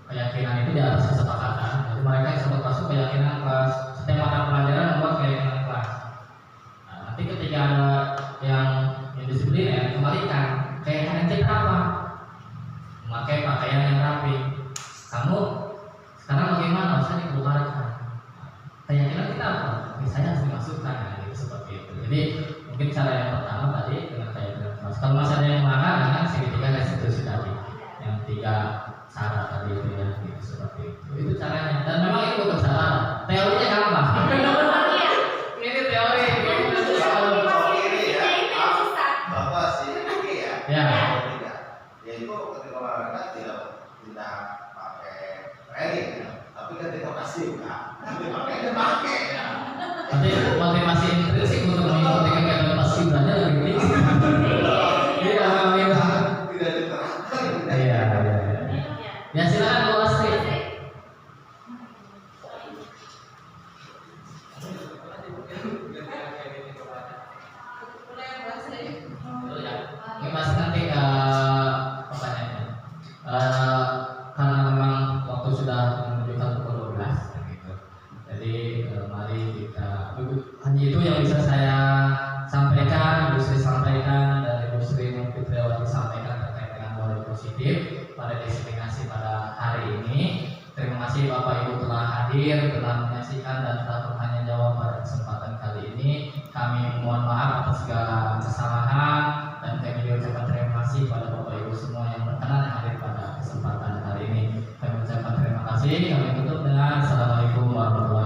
Keyakinan itu di atas kesepakatan. Jadi mereka yang sempat masuk keyakinan kelas, setiap mata pelajaran membuat keyakinan kelas. Nah, nanti ketika ada yang indisipliner, kembalikan keyakinan kita apa? Memakai pakaian yang rapi. Kamu sekarang bagaimana? Usah dikeluarkan. Keyakinan kita apa? Misalnya harus dimasukkan, gitu, seperti itu. Jadi mungkin cara yang pertama tadi dengan keyakinan kelas. Kalau masih ada yang melanggar dengan segitiga restitusi tadi, yang 3 syarat tadi itu ya, gitu, seperti itu. Itu caranya. Dan memang itu bukan syarat. Teorinya gampang. Ini teori. Bapak sih ya. Ya. Yaitu ketika olahraga tidak pakai training, tapi ketika kasih nanti pakai. Nanti motivasi intrinsik untuk mengikuti kegiatan paskibra-nya lebih tinggi. Iya, Tidak diterapkan. iya. Ya silakan Bu Astri. Ini masih nanti pertanyaannya. Karena memang waktu sudah menunjukkan pukul 12 gitu. Jadi mari kita hanya itu yang bisa saya sampaikan, Bu Sri sampaikan, dari Bu Sri Fitriawati sampaikan terkait dengan model positif pada disiplinkasi pada hari ini. Terima kasih Bapak Ibu telah hadir, telah menyaksikan dan telah bertanya jawab pada kesempatan kali ini. Kami mohon maaf atas segala kesalahan dan kami ucapkan terima kasih pada Bapak Ibu semua yang berkenan hadir pada kesempatan kali ini. Kami ucapkan terima kasih. Kami tutup dengan Assalamualaikum warahmatullahi wabarakatuh.